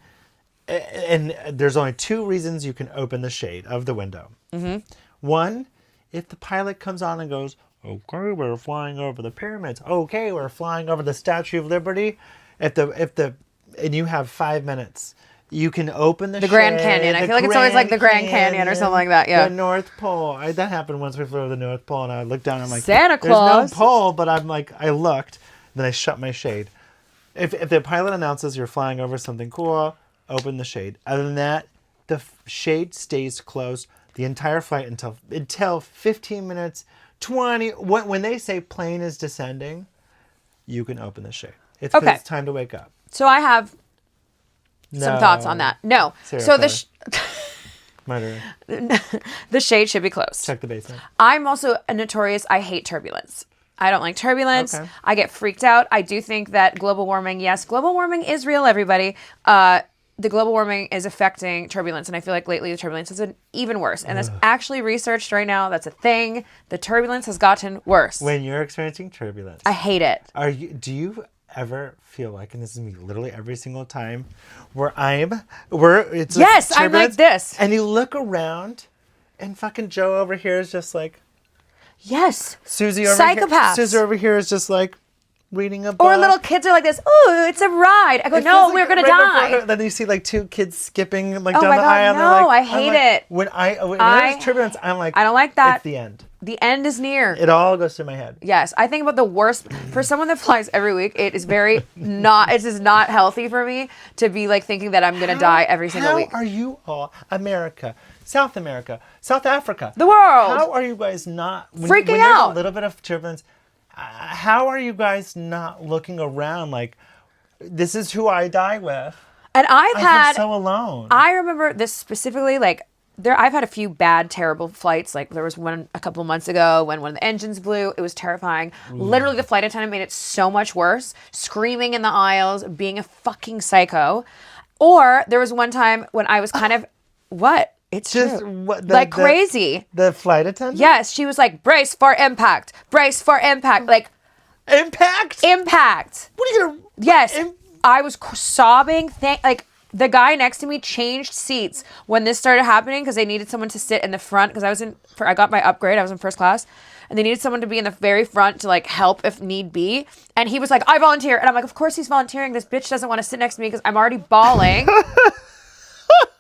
and there's only two reasons you can open the shade of the window. Mm-hmm. One, if the pilot comes on and goes, "Okay, we're flying over the pyramids. Okay, we're flying over the Statue of Liberty." And you have 5 minutes. You can open the Grand shade, Canyon. I the feel like it's always like the Grand Canyon or something like that. Yeah. The North Pole. That happened once we flew over the North Pole, and I looked down. And I'm like, Santa Claus. There's no pole, but I'm like, I looked, then I shut my shade. If the pilot announces you're flying over something cool, open the shade. Other than that, the shade stays closed the entire flight until 15 minutes, 20. When they say plane is descending, you can open the shade. It's because Okay. it's time to wake up. So I have some thoughts on that. No. Serial So killer. Murderer. the shade should be closed. Check the basement. I'm also a notorious, I hate turbulence. I don't like turbulence. Okay. I get freaked out. I do think that global warming, yes, global warming is real, everybody. The global warming is affecting turbulence. And I feel like lately the turbulence is even worse. And that's actually researched right now. That's a thing. The turbulence has gotten worse. When you're experiencing turbulence, I hate it. do you ever feel like, and this is me literally every single time, it's Yes, like I'm like turbulence, this. and you look around, and fucking Joe over here is just like, Yes. Susie over Psychopaths. Susie over here is just like reading a book. Or little kids are like this, ooh, it's a ride. I go, It no, feels we're like going to right before- die. Then you see like two kids skipping like Oh down my the God, aisle. And they're no, like, I hate it. When there's turbulence, I'm like, I don't like that. It's the end. The end is near. It all goes through my head. Yes, I think about the worst for someone that flies every week. It is it is not healthy for me to be like thinking that I'm gonna die every single week. How are you all, America, South Africa, The world. How are you guys not Freaking when out. There's a little bit of turbulence. How are you guys not looking around like, this is who I die with? And I feel so alone. I remember this specifically, like I've had a few bad, terrible flights. Like there was one a couple of months ago when one of the engines blew. It was terrifying. Literally, the flight attendant made it so much worse, screaming in the aisles, being a fucking psycho. Or there was one time when I was kind of, what? It's Just true. Crazy. The flight attendant? Yes, she was like, brace for impact. Brace for impact. Like, Impact? impact. What are you gonna... Yes. I was sobbing. The guy next to me changed seats when this started happening because they needed someone to sit in the front because I got my upgrade. I was in first class. And they needed someone to be in the very front to like help if need be. And he was like, I volunteer. And I'm like, of course he's volunteering. This bitch doesn't want to sit next to me because I'm already bawling.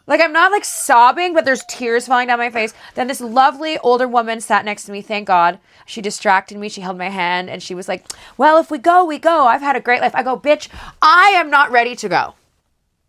Like, I'm not like sobbing, but there's tears falling down my face. Then this lovely older woman sat next to me. Thank God. She distracted me. She held my hand and she was like, well, if we go, we go. I've had a great life. I go, bitch, I am not ready to go.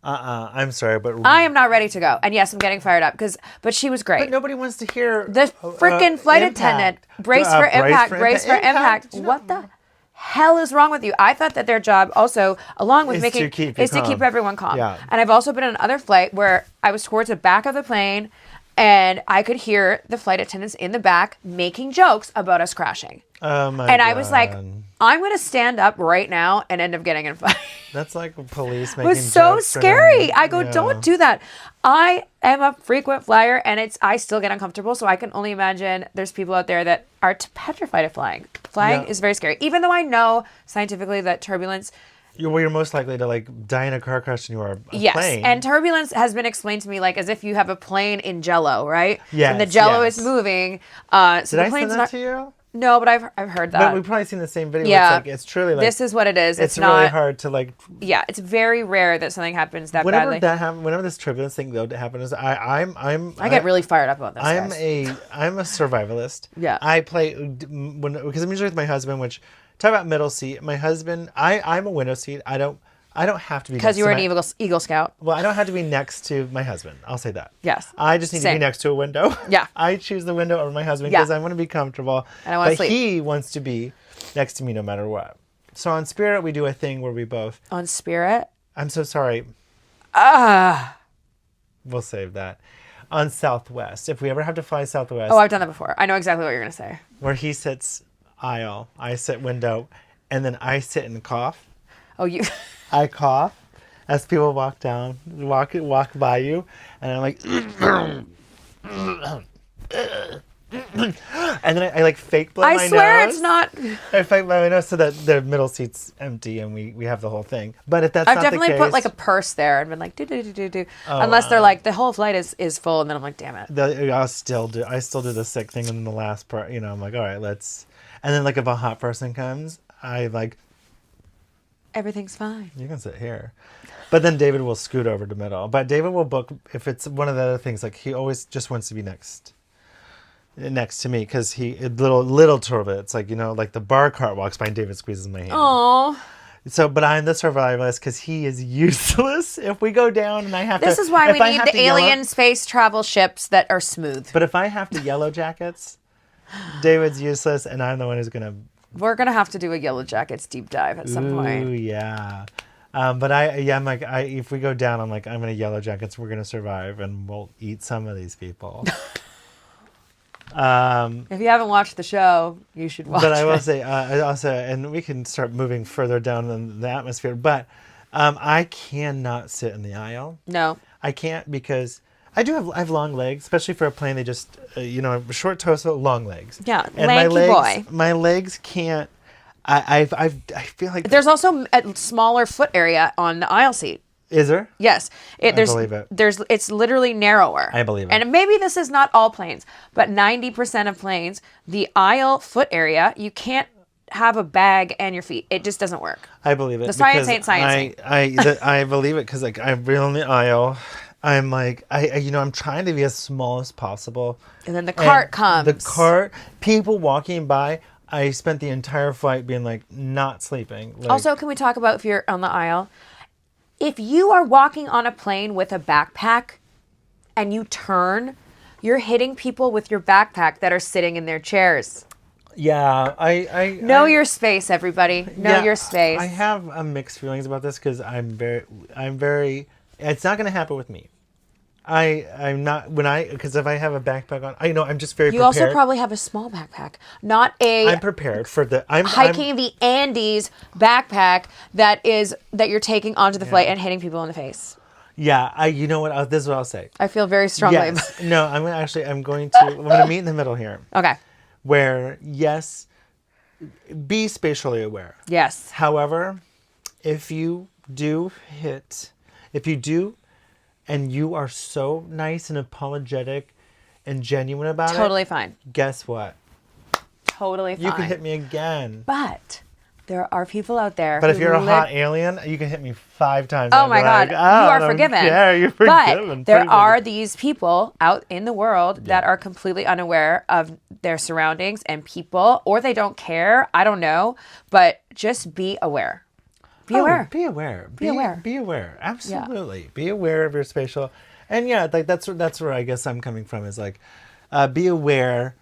I'm sorry, but... I am not ready to go. And yes, I'm getting fired up but she was great. But nobody wants to hear... The freaking flight attendant. Brace for impact. Brace for impact. What the hell is wrong with you? I thought that their job also, along with to keep everyone calm. Yeah. And I've also been on another flight where I was towards the back of the plane and I could hear the flight attendants in the back making jokes about us crashing. Oh my And God. I was like, I'm going to stand up right now and end up getting in a fight. That's like police making It was so jokes and- scary. I go, Yeah. don't do that. I am a frequent flyer and I still get uncomfortable. So I can only imagine there's people out there that are petrified of flying. Flying Yeah. is very scary. Even though I know scientifically that turbulence, You're most likely to like die in a car crash than you are a yes. plane. And turbulence has been explained to me like as if you have a plane in jello, right? Yes, And the jello yes. is moving. So Did the I send plane's that not. to you? No, but I've heard that. But we've probably seen the same video. Yeah. It's truly like... This is what it is. It's not really hard to like... Yeah, it's very rare that something happens that Whenever badly. that happens, whenever this turbulence thing though happens, I get really fired up about this. I'm guys. I'm a survivalist. Yeah. I play because I'm usually with my husband. Which talk about middle seat. My husband, I'm a window seat. I don't have to be Because you were an next Eagle Scout. Well, I don't have to be next to my husband. I'll say that. Yes. I just need to be Same. next to a window. Yeah. I choose the window over my husband Yeah. because I want to be comfortable. And I wanna but sleep. he wants to be next to me no matter what. So on Spirit, we do a thing where we both. On Spirit? I'm so sorry. We'll save that. On Southwest, if we ever have to fly Southwest, Oh, I've done that before. I know exactly what you're going to say. where he sits aisle, I sit window, and then I sit and cough. Oh, you... I cough as people walk by you, and I'm like, and then I like fake blow my nose. I swear it's not... I fake blow my nose so that the middle seat's empty and we have the whole thing. But if that's I've not definitely the case, put like a purse there and been like, do. Unless they're like, the whole flight is full, and then I'm like, damn it. I still do the sick thing, and then the last part, I'm like, all right, let's. And then like if a hot person comes, I like. Everything's fine. You can sit here. But then David will scoot over to middle. But David will book, if it's one of the other things, like he always just wants to be next to me because little turbulent. It's like, like the bar cart walks by and David squeezes my hand. Oh. So, but I'm the survivalist because he is useless. If we go down and I have to. This is why we if I need have the to yellow- alien space travel ships that are smooth. But if I have to yellow jackets, David's useless and I'm the one who's going to. We're going to have to do a Yellow Jackets deep dive at some Ooh, point. yeah. But I'm like, if we go down, I'm like, I'm gonna Yellow Jackets. We're gonna survive, and we'll eat some of these people. If you haven't watched the show, you should watch it. But I will say, also, and we can start moving further down in the atmosphere. But I cannot sit in the aisle. No. I can't because I have long legs, especially for a plane. They just short torso, long legs. Yeah, and lanky boy. My legs can't. I feel like There's also a smaller foot area on the aisle seat. Is there? Yes. I believe it. It's literally narrower. I believe it. And maybe this is not all planes, but 90% of planes, the aisle foot area, you can't have a bag and your feet. It just doesn't work. I believe it. The science ain't science. I believe it because like I'm real in the aisle. I'm like I'm trying to be as small as possible. And then the cart comes. The cart, people walking by. I spent the entire flight being like not sleeping. Like, Also, can we talk about if you're on the aisle? If you are walking on a plane with a backpack and you turn, you're hitting people with your backpack that are sitting in their chairs. yeah, I Know your space, everybody. Know your space. I have mixed feelings about this because I'm very. It's not going to happen with me. I'm not because if I have a backpack on, I'm just very. You prepared. also probably have a small backpack, not a. I'm prepared for the. I'm hiking the Andes backpack that you're taking onto the flight and hitting people in the face. Yeah, you know what? This is what I'll say. I feel very strongly Yes. No, I'm going to meet in the middle here. Okay. Where yes, be spatially aware. Yes. However, if you do, and you are so nice and apologetic and genuine about it. Totally fine. Guess what? Totally fine. You can hit me again. But there are people out there. But if you're a hot alien, you can hit me 5 times. Oh my God, you are forgiven. Yeah, you're forgiven. But there are these people out in the world that are completely unaware of their surroundings and people, or they don't care. I don't know. But just be aware. Be aware. Be aware. Be aware. Be aware. Absolutely. Yeah. Be aware of your spatial. And yeah, like that's where I guess I'm coming from is like, be aware.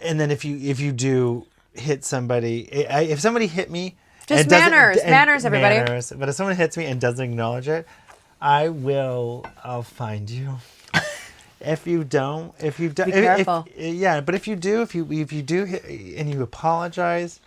And then if you do hit somebody, if somebody hit me, just manners, everybody. Manners, but if someone hits me and doesn't acknowledge it, I'll find you. If you don't, be careful. But if you do hit, and you apologize.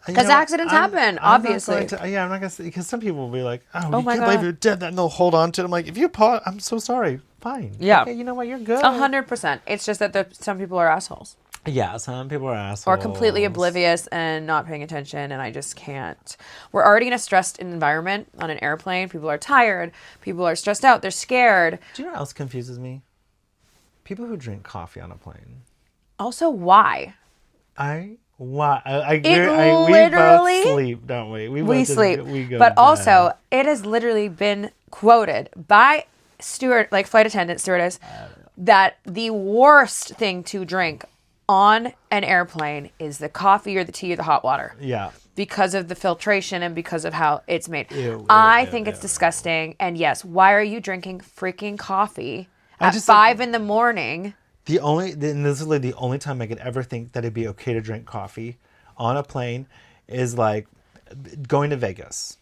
Because accidents happen, obviously. I'm not going to, because some people will be like, oh my can't God. believe you did that, and they'll hold on to it. I'm like, if you apologize, I'm so sorry. Fine. Yeah. Okay, you know what? You're good. 100%. It's just that some people are assholes. Yeah, some people are assholes. Or completely oblivious and not paying attention, and I just can't. We're already in a stressed environment on an airplane. People are tired. People are stressed out. They're scared. Do you know what else confuses me? People who drink coffee on a plane. Also, why? We both sleep, don't we? We sleep. We go but to also, bed. it has literally been quoted by flight attendant, stewardess, that the worst thing to drink on an airplane is the coffee or the tea or the hot water. Yeah. Because of the filtration and because of how it's made. I think it's disgusting. And yes, why are you drinking freaking coffee at 5 in the morning? This is like the only time I could ever think that it'd be okay to drink coffee on a plane is like going to Vegas.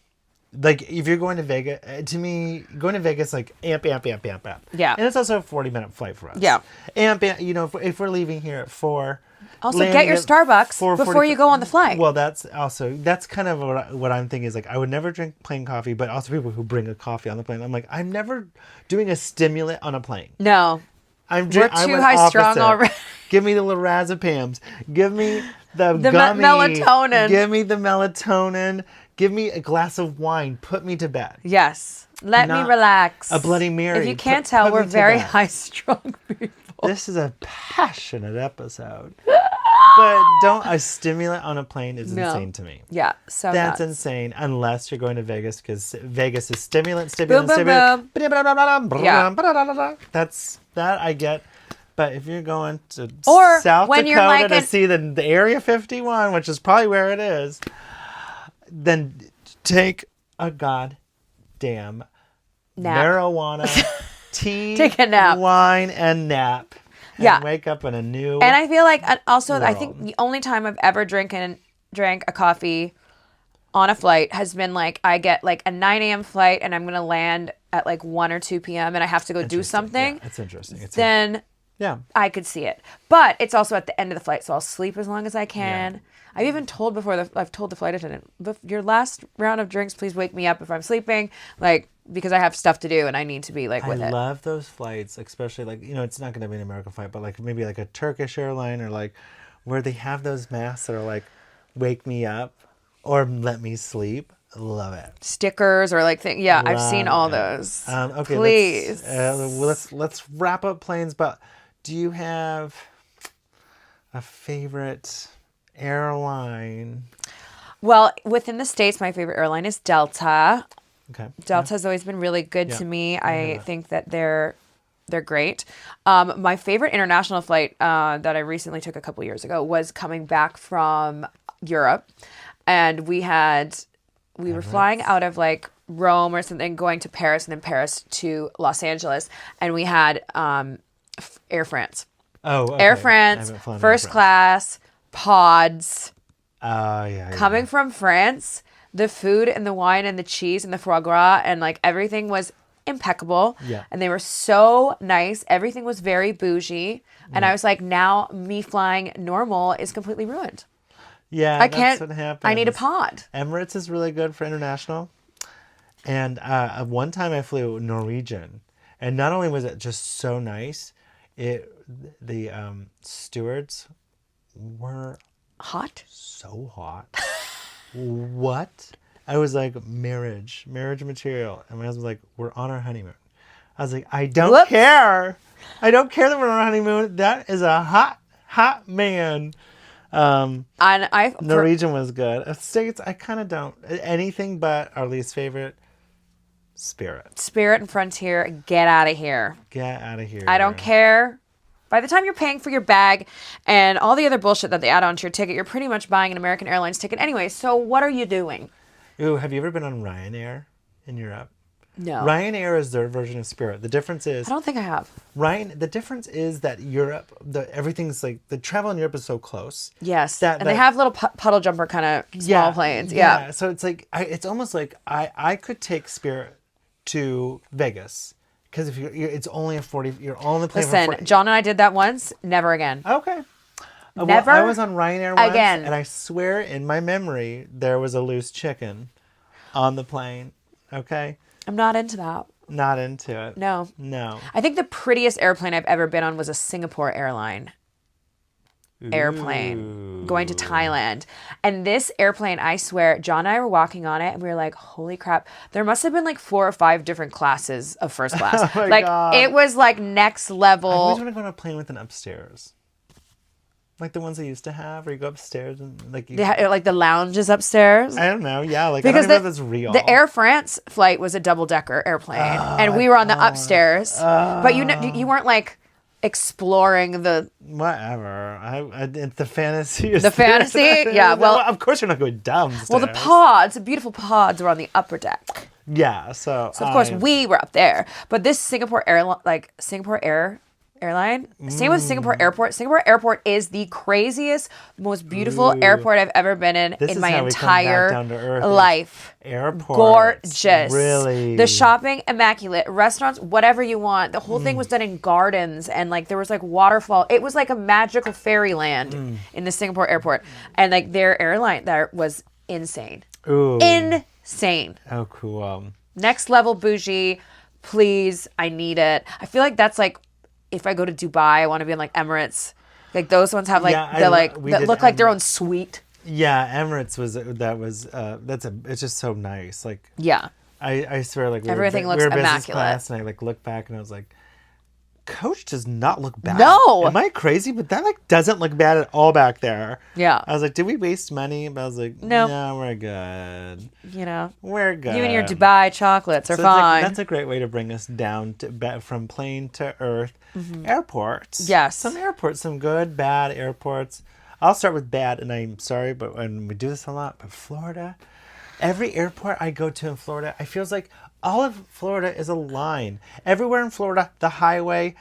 Like if you're going to Vegas, to me, going to Vegas like amp. Yeah. And it's also a 40-minute flight for us. Yeah. Amp, if we're leaving here at 4. Also, get your Starbucks before you go on the flight. Well, that's kind of what I'm thinking is like I would never drink plain coffee, but also people who bring a coffee on the plane. I'm like, I'm never doing a stimulant on a plane. No. We're too high strung already. Give me the lorazepams. Give me the gummy. Melatonin. Give me the melatonin. Give me a glass of wine. Put me to bed. Yes. Let me relax. A Bloody Mary. If you can't tell, we're very high strung people. This is a passionate episode. But a stimulant on a plane is insane to me. Yeah, so that's nuts. insane unless you're going to Vegas because Vegas is stimulant. Boom. Yeah. That's that I get. But if you're going to South Dakota to see the Area 51, which is probably where it is, then take a goddamn marijuana, tea, take a nap, wine, and nap. And wake up in a new And I feel like also world. I think the only time I've ever drank a coffee on a flight has been like, I get like a 9 a.m. flight and I'm going to land at like 1 or 2 p.m. and I have to go do something. Yeah, it's interesting. Then I could see it. But it's also at the end of the flight, so I'll sleep as long as I can. Yeah. I've even told I've told the flight attendant, your last round of drinks, please wake me up if I'm sleeping, like, because I have stuff to do and I need to be like with it. I love those flights, especially like, it's not going to be an American flight, but like maybe like a Turkish airline or like where they have those masks that are like, wake me up or let me sleep. Love it. Stickers or like things. Yeah, I've seen all those. Okay, please. Let's wrap up planes, but do you have a favorite airline? Well, within the States, my favorite airline is Delta. Okay. Delta has always been really good to me. I think that they're great. My favorite international flight that I recently took a couple years ago was coming back from Europe, and we were flying out of like Rome or something, going to Paris, and then Paris to Los Angeles, and we had Air France. Oh, okay. Air France, first class, pods. Oh, yeah. Coming from France, the food and the wine and the cheese and the foie gras and like everything was impeccable. Yeah. And they were so nice. Everything was very bougie. And I was like, now me flying normal is completely ruined. Yeah, I can't. That's what happens. I need a pod. Emirates is really good for international. And one time I flew Norwegian. And not only was it just so nice, the stewards were hot. So hot. What? I was like, marriage material. And my husband's like, we're on our honeymoon. I was like, I don't care. I don't care that we're on our honeymoon. That is a hot man. Norwegian was good. States, I kind of don't. Anything but our least favorite, Spirit. Spirit and Frontier, get out of here. Get out of here. I don't care. By the time you're paying for your bag and all the other bullshit that they add onto your ticket, you're pretty much buying an American Airlines ticket anyway. So what are you doing? Ooh, have you ever been on Ryanair in Europe? No. Ryanair is their version of Spirit. The difference is... I don't think I have. The difference is that Europe, everything's like... The travel in Europe is so close. Yes. And they have little puddle jumper kind of small planes. Yeah. So it's like... It's almost like I could take Spirit to Vegas. Because if it's only you're only playing for 40. Listen, John and I did that once. Never again. Okay. Never. Well, I was on Ryanair once, again. and I swear in my memory there was a loose chicken on the plane. Okay. I'm not into that. Not into it. No. No. I think the prettiest airplane I've ever been on was a Singapore airplane going to Thailand. And this airplane, I swear, John and I were walking on it and we were like, holy crap. There must have been like 4 or 5 different classes of first class. Oh like God. It was like next level. I always want to go on a plane with an upstairs. Like the ones they used to have, where you go upstairs and like... like the lounges upsters? I don't know, yeah. Like, because I don't even know if that's real. The Air France flight was a double-decker airplane. And we were on the upstairs. But you weren't like exploring the... Whatever. It's the fantasy. The fantasy? Yeah, well... Of course you're not going downstairs. Well, the beautiful pods were on the upper deck. Yeah, so of course we were up there. But this Singapore airline, same with Singapore Airport. Singapore Airport is the craziest, most beautiful airport I've ever been in my entire life. Airport. Gorgeous. Really? The shopping, immaculate. Restaurants, whatever you want. The whole thing was done in gardens and like there was like waterfall. It was like a magical fairyland in the Singapore Airport. And like their airline there was insane. Ooh. Insane. Oh, cool. Next level bougie. Please, I need it. I feel like that's like if I go to Dubai, I want to be in like Emirates. Like those ones have like that look like their own suite. Yeah, Emirates it's just so nice. Like yeah, I swear like everything looks we were business immaculate. Class and I like looked back and I was like, Coach does not look bad. No, am I crazy? But that like doesn't look bad at all back there. Yeah, I was like, did we waste money? But I was like, no, we're good. We're good. You and your Dubai chocolates are fine. That's a great way to bring us down from plane to earth. Mm-hmm. Airports. Yes, some airports, some good, bad airports. I'll start with bad, and I'm sorry, but when we do this a lot, but Florida, every airport I go to in Florida, I feels like all of Florida is a line. Everywhere in Florida, the highway,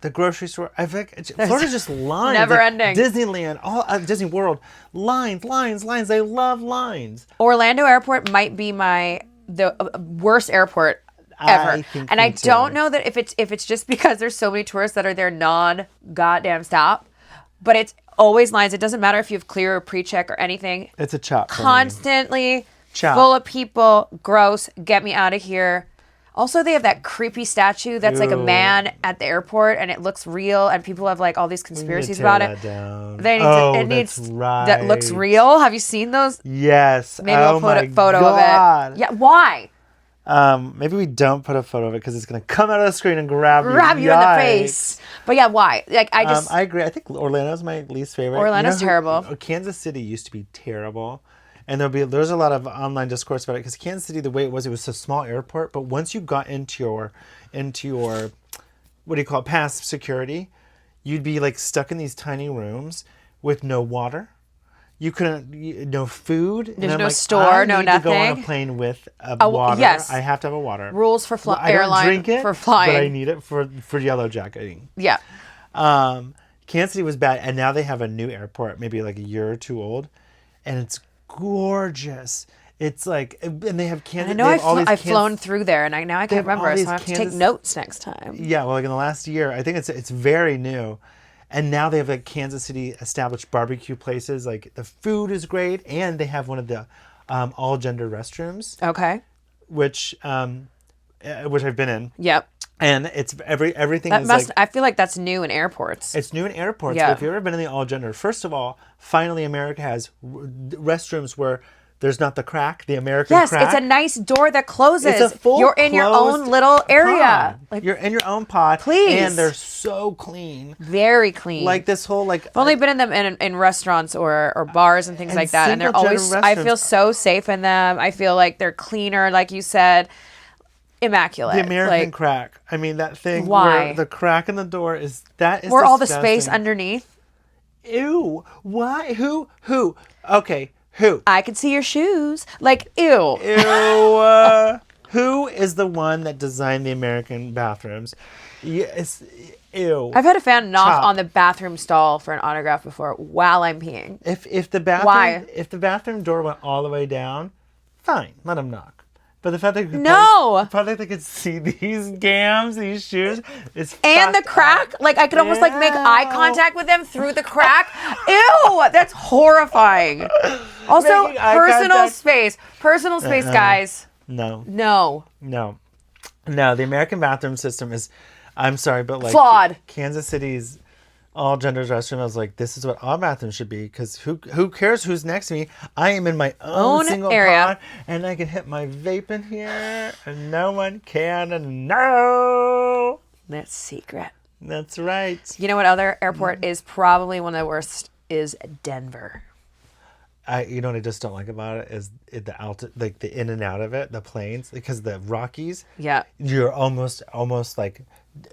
The grocery store. I feel like Florida's just lines. Never like ending. Disneyland, all Disney World, lines. They love lines. Orlando Airport might be the worst airport ever. I think and me I too. don't know that if it's just because there's so many tourists that are there non-goddamn stop, but it's always lines. It doesn't matter if you have clear or pre-check or anything. It's a chop. For me. Constantly Chop. full of people. Gross. Get me out of here. Also, they have that creepy statue that's like a Ew. man at the airport, and it looks real, and people have like all these We need to conspiracies tear about that it. down. They need Oh, to, it that's needs right. that looks real. Have you seen those? Yes. Maybe we'll put a photo of it. Yeah, why? Maybe we don't put a photo of it because it's gonna come out of the screen and grab you. Grab you in the Yikes. face. But yeah, why? Like I agree. I think Orlando's my least favorite. Orlando's terrible. Kansas City used to be terrible. And there's a lot of online discourse about it because Kansas City, the way it was a small airport. But once you got into your what do you call it, past security, you'd be like stuck in these tiny rooms with no water. You couldn't, no food. There's and no I'm store, I no need to go on nothing. a plane with Oh, water. yes. I have to have a water. rules for I airline don't drink it, for flying. but I need it for yellow jacketing. Yeah. Kansas City was bad, and now they have a new airport, maybe like a year or two old, and it's gorgeous. It's like, and they have Kansas. I know I've flown through there, and now I can't remember, so I have to take notes next time. Yeah, well, like in the last year, I think it's very new, and now they have like Kansas City established barbecue places. Like the food is great, and they have one of the all gender restrooms, Okay. which I've been in. Yep. And it's everything That is must. like. I feel like that's new in airports. It's new in airports, Yeah. but if you've ever been in the all gender, first of all, finally America has restrooms where there's not the crack, the American Yes, crack. it's a nice door that closes. It's a full You're in your closed own little area. pod. You're in your own pod. Please. And they're so clean. Very clean. Like this whole like. I've only been in them in restaurants or bars and things And like that, and they're single-gender always. I feel restrooms. so safe in them. I feel like they're cleaner, like you said, immaculate. The American like, crack. I mean, that thing Why? where the crack in the door is where all the space disgusting. underneath. Ew. Why? Who? Okay. Who? I could see your shoes. Like ew. Ew. Who is the one that designed the American bathrooms? Yes. Ew. I've had a fan knock Chop. on the bathroom stall for an autograph before while I'm peeing. If the bathroom Why? if the bathroom door went all the way down, fine, let them knock. But the fact that they could see these gams, these shoes, is And the fucked crack, up. like I could almost like make eye Ew. contact with them through the crack. Ew, that's horrifying. Also, Making eye personal contact. space, guys. No. No. The American bathroom system is, I'm sorry, but like Flawed. Kansas City's all genders restroom. I was like, this is what all bathrooms should be, because who cares who's next to me? I am in my own single area. pod, and I can hit my vape in here, and no one can know. That's secret. That's right. You know what other airport is probably one of the worst is Denver. You know what I just don't like about it is like the in and out of it, the planes, because the Rockies. Yeah. You're almost like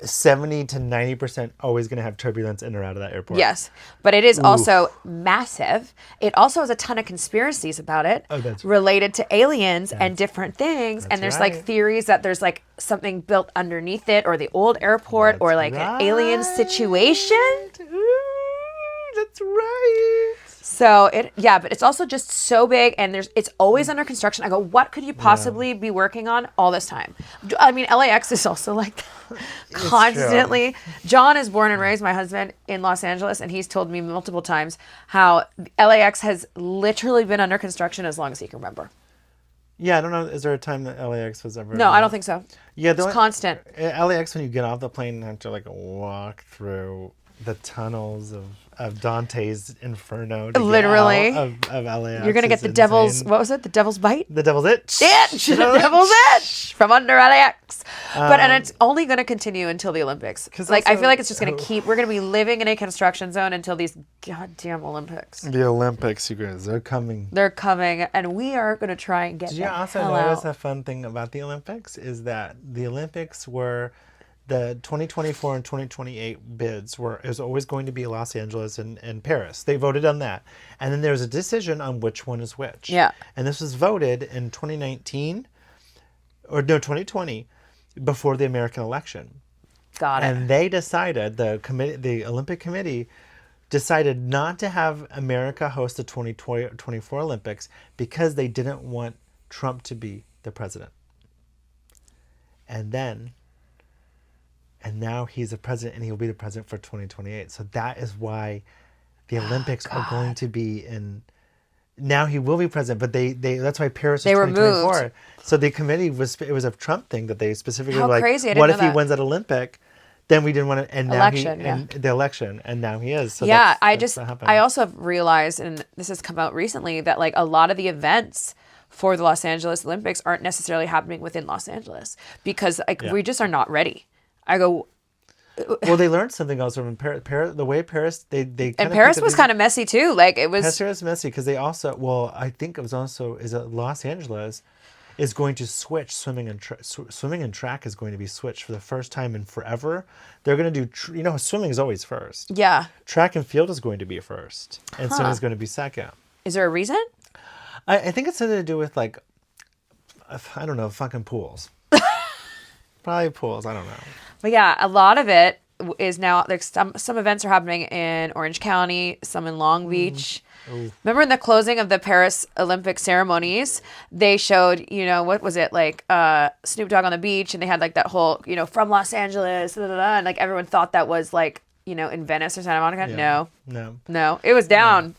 70 to 90% always going to have turbulence in or out of that airport. Yes, but it is also massive. It also has a ton of conspiracies about it related to aliens and different things. And there's like right. theories that there's like something built underneath it or the old airport or like an alien situation. Ooh, that's right. So but it's also just so big and it's always under construction. I go, what could you possibly be working on all this time? I mean, LAX is also like that. Constantly. John is born and raised, my husband, in Los Angeles, and he's told me multiple times how LAX has literally been under construction as long as he can remember. Yeah, I don't know. Is there a time that LAX was ever? No, I don't think so. Yeah, It's constant. LAX, when you get off the plane, you have to like walk through the tunnels of Dante's Inferno. To Literally. Get out of LAX. You're going to get the devil's, what was it? The devil's bite? The devil's itch. The devil's itch from under LAX. And it's only going to continue until the Olympics. Like, I feel like it's just going to keep, we're going to be living in a construction zone until these goddamn Olympics. The Olympics, you guys, they're coming. They're coming, and we are going to try and get Did you also notice a fun thing about the Olympics is that the Olympics were the 2024 and 2028 bids is always going to be Los Angeles and Paris. They voted on that. And then there's a decision on which one is which. Yeah. And this was voted in 2020, before the American election. Got it. And they decided, the Olympic Committee decided not to have America host the 2024 Olympics because they didn't want Trump to be the president. And now he's the president, and he'll be the president for 2028. So that is why the Olympics are going to be in. Now he will be president, but they that's why Paris is 2024. Removed. So the committee it was a Trump thing that they specifically How were like, crazy. I didn't what know if he that. wins that Olympic? Then we didn't want to, and now the election, and now he is. So yeah, that's what happened. I also have realized, and this has come out recently, that like a lot of the events for the Los Angeles Olympics aren't necessarily happening within Los Angeles because like we just are not ready. I go. Well, they learned something else from Paris. The way Paris, they and Paris was kind of messy too. Like it was. Paris was messy because they also. Well, I think it was also Los Angeles is going to switch swimming and track is going to be switched for the first time in forever. They're going to do swimming is always first. Yeah. Track and field is going to be first, and swimming is going to be second. Is there a reason? I think it's something to do with like, I don't know, fucking pools. Probably pools. I don't know. But yeah, a lot of it is now like some events are happening in Orange County, some in Long Beach. Remember in the closing of the Paris Olympic ceremonies, they showed, what was it, like Snoop Dogg on the beach, and they had like that whole, from Los Angeles, and like everyone thought that was like, in Venice or Santa Monica. Yeah. No, it was down.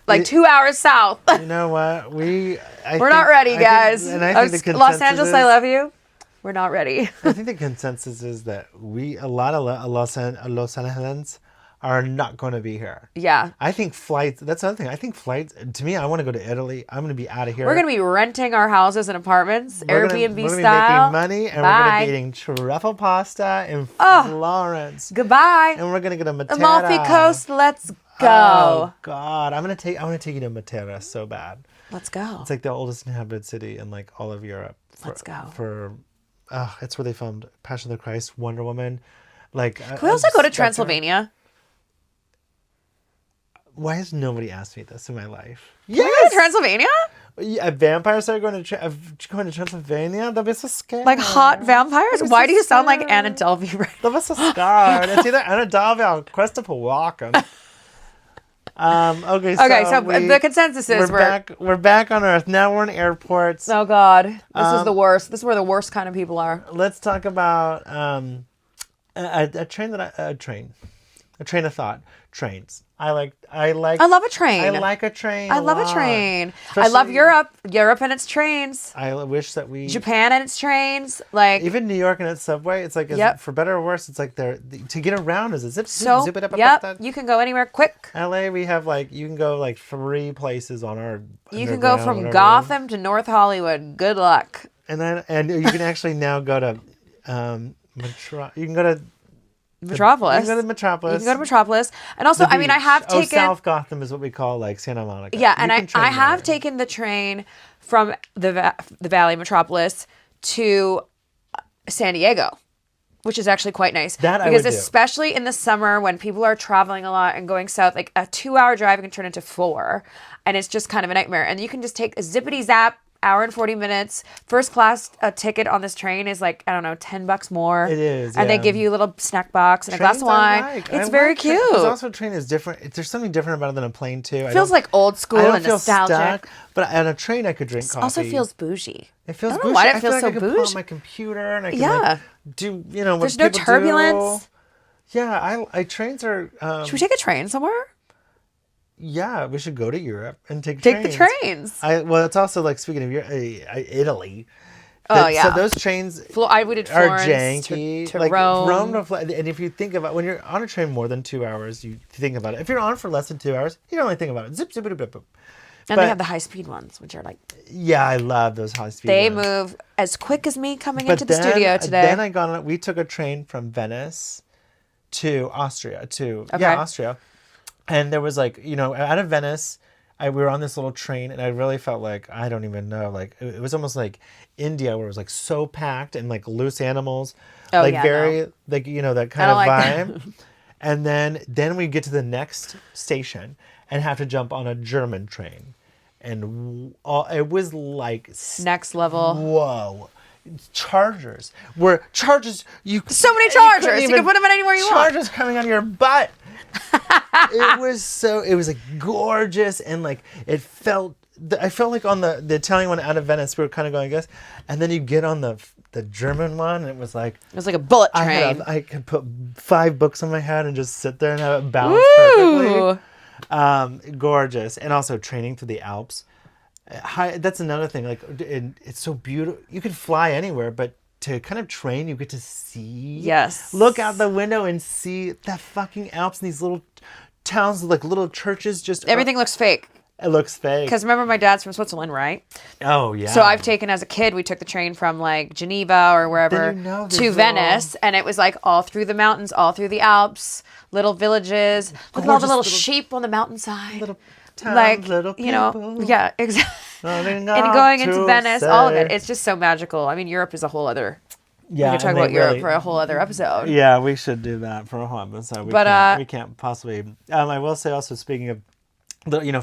Like 2 hours south. You know what? We're not ready, guys. And I think the Los Angeles, I love you. We're not ready. I think the consensus is that a lot of Los Angeles are not going to be here. Yeah. I think flights, that's another thing. I think flights, to me, I want to go to Italy. I'm going to be out of here. We're going to be renting our houses and apartments, Airbnb we're style. We're going to be making money, and Bye. we're going to be eating truffle pasta in Florence. Goodbye. And we're going to go to Matera. Amalfi Coast, let's go. Oh, God. I want to take you to Matera so bad. Let's go. It's like the oldest inhabited city in like all of Europe. Let's go. It's where they filmed Passion of the Christ, Wonder Woman. Like, can we also go to Transylvania? Why has nobody asked me this in my life? Can we go to Transylvania? A vampire started going to Transylvania? That'd be so scary. Like hot vampires? Why do you sound like Anna Delvey right now? That'd be so scared. It's either Anna Delvey or Christopher Walken. Okay, so the consensus is we're back on Earth. Now we're in airports. Oh, God. This is the worst. This is where the worst kind of people are. Let's talk about a train of thought. Trains. I love a train. I like a train. I love a train. Especially, I love Europe and its trains. I wish that Japan and its trains. Like even New York and its subway. It's like for better or worse. It's like to get around is a zip it up. Yep. You can go anywhere quick. LA, we have you can go 3 places on our. You can go from Gotham to North Hollywood. Good luck. And you can actually now go to you can go to Metropolis. You can go to Metropolis. You can go to Metropolis. And also, I mean, I have taken... South Gotham is what we call, Santa Monica. Yeah, and I have taken the train from the Valley Metropolis to San Diego, which is actually quite nice. Because especially in the summer when people are traveling a lot and going south, like a 2-hour drive can turn into 4. And it's just kind of a nightmare. And you can just take a zippity zap, hour and 40 minutes. First class ticket on this train is $10 more. It is. And they give you a little snack box and a glass of wine. It's very cute. Because also a train is different. There's something different about it than a plane too. It feels like old school and nostalgic. Stuck, but on a train I could drink coffee. Also feels bougie. It feels I don't bougie. know why it I feels feel so like I could bougie. pull out my computer and I can do what There's no turbulence. Do. Yeah, trains are. Should we take a train somewhere? Yeah, we should go to Europe and take the trains. Well, it's also speaking of Europe, Italy. So those trains we did Florence are janky. to Rome. And if you think about when you're on a train more than 2 hours, you think about it. If you're on for less than 2 hours, you don't really think about it. Zip, zip, zip, zip, zip. And they have the high-speed ones, which are Yeah, I love those high-speed ones. They ones. move as quick as me coming into the studio today. Then we took a train from Venice to Austria, Austria. And there was out of Venice, we were on this little train, and I really felt I don't even know, it was almost like India, where it was so packed and loose animals, that kind of vibe. And then we get to the next station and have to jump on a German train, and it was next level. Whoa. chargers. Where chargers, So many you chargers. couldn't You even- can put them in anywhere you want. Chargers coming out of your butt. It was like gorgeous, and like I felt like on the Italian one out of Venice, we were kind of going, I guess, and then you get on the German one, and it was like a bullet train. I could put 5 books on my head and just sit there and have it balanced Woo! perfectly. Gorgeous, and also training through the Alps. That's another thing. Like it's so beautiful. You could fly anywhere, but to kind of train, you get to see. Yes. Look out the window and see the fucking Alps and these little towns, like little churches. Just Everything looks fake. It looks fake. Because remember, my dad's from Switzerland, right? Oh yeah. So I've taken as a kid, we took the train from like Geneva or wherever Then you know to there's Venice, and it was like all through the mountains, all through the Alps, little villages. Look at all the Gorgeous little little- sheep on the mountainside. little towns, Like, little you know, people. yeah, exactly. And And going into Venice, all of it, it's just so magical. I mean, Europe is a whole other. Yeah, we could talk and they about Europe really- for a whole other episode. Yeah, we should do that for a whole episode. We can't possibly. I will say also, speaking of,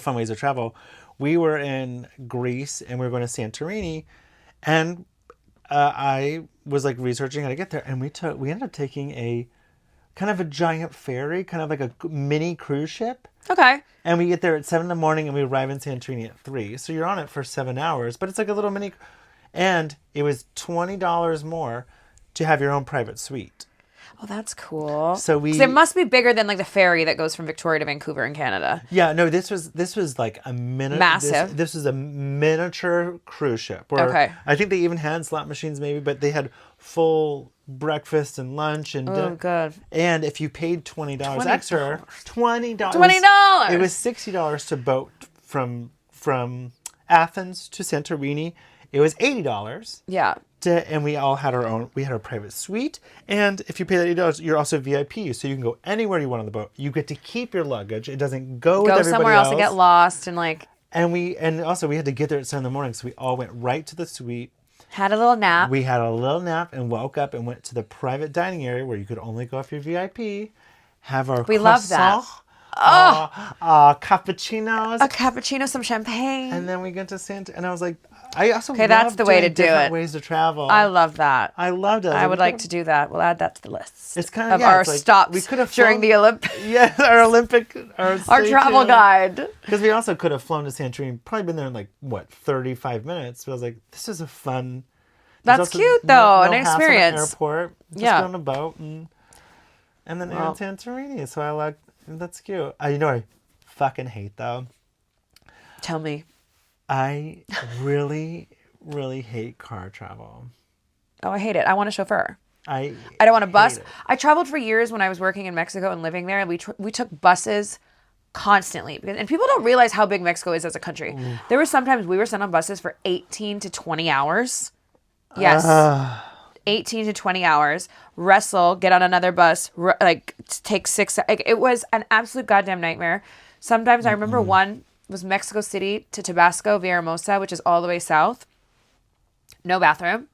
fun ways to travel, we were in Greece and we were going to Santorini, and I was like researching how to get there, and we ended up taking a kind of a giant ferry, kind of like a mini cruise ship. Okay. And we get there at 7 a.m. and we arrive in Santorini at 3. So you're on it for 7 hours, but it's like a little mini. And it was $20 more to have your own private suite. Oh, that's cool. So 'Cause it must be bigger than like the ferry that goes from Victoria to Vancouver in Canada. Yeah, no, this was like a Massive. This was a miniature cruise ship. Where Okay. I think they even had slot machines maybe, but they had full breakfast and lunch and Oh, good. And if you paid $20 extra, $20. $20. It was $60 to boat from Athens to Santorini. It was $80. Yeah. And we all had we had our private suite. And if you pay that $80, you're also VIP. So you can go anywhere you want on the boat. You get to keep your luggage. It doesn't go with everybody somewhere else and get lost and like. And also we had to get there at 7 a.m. So we all went right to the suite. Had a little nap. We had a little nap and woke up and went to the private dining area where you could only go if you're VIP. Have our We love that. Cappuccinos. A cappuccino, some champagne. And then we get to Santa. And I was like, I also Okay, that's love the way doing to do different it. ways to travel. I love that. I loved it. I would like to do that. We'll add that to the list. It's kind of our it's like, stops we could have during the Olympics. Yeah, our Olympic. Our travel guide. Because we also could have flown to Santorini. Probably been there in like, 35 minutes. But I was like, this is a fun. That's also cute, no though, an hassle at the experience. Airport. Just Yeah. go on a boat and then in Santorini. So I like, that's cute. I fucking hate though. Tell me. I really, really hate car travel. Oh, I hate it. I want a chauffeur. I don't want a bus. hate it. I traveled for years when I was working in Mexico and living there. We took buses constantly and people don't realize how big Mexico is as a country. There were sometimes we were sent on buses for 18 to 20 hours. Yes. 18 to 20 hours, wrestle, get on another bus, take 6. Like, it was an absolute goddamn nightmare. Sometimes I remember one was Mexico City to Tabasco, Villahermosa, which is all the way south. No bathroom.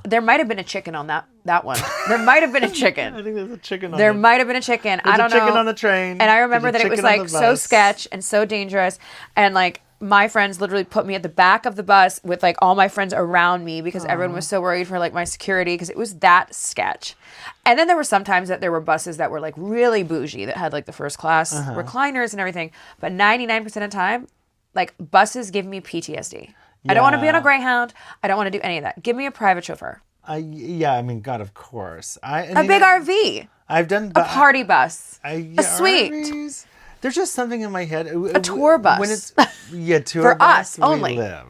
There might have been a chicken on that one. There might have been a chicken. I think there's a chicken on There the- might have been a chicken. I don't There's a chicken know. on the train. And I remember There's a that it was chicken on like the so bus. sketch and so dangerous. And like my friends literally put me at the back of the bus with like all my friends around me because everyone was so worried for like my security because it was that sketch. And then there were some times that there were buses that were like really bougie that had like the first class recliners and everything. But 99% of the time, like buses give me PTSD. I don't want to be on a Greyhound. I don't want to do any of that. Give me a private chauffeur. Yeah, I mean, God, of course. A big RV. I've done A party bus. a suite. RVs. There's just something in my head. A tour bus. When it's tour For bus, us only. We live.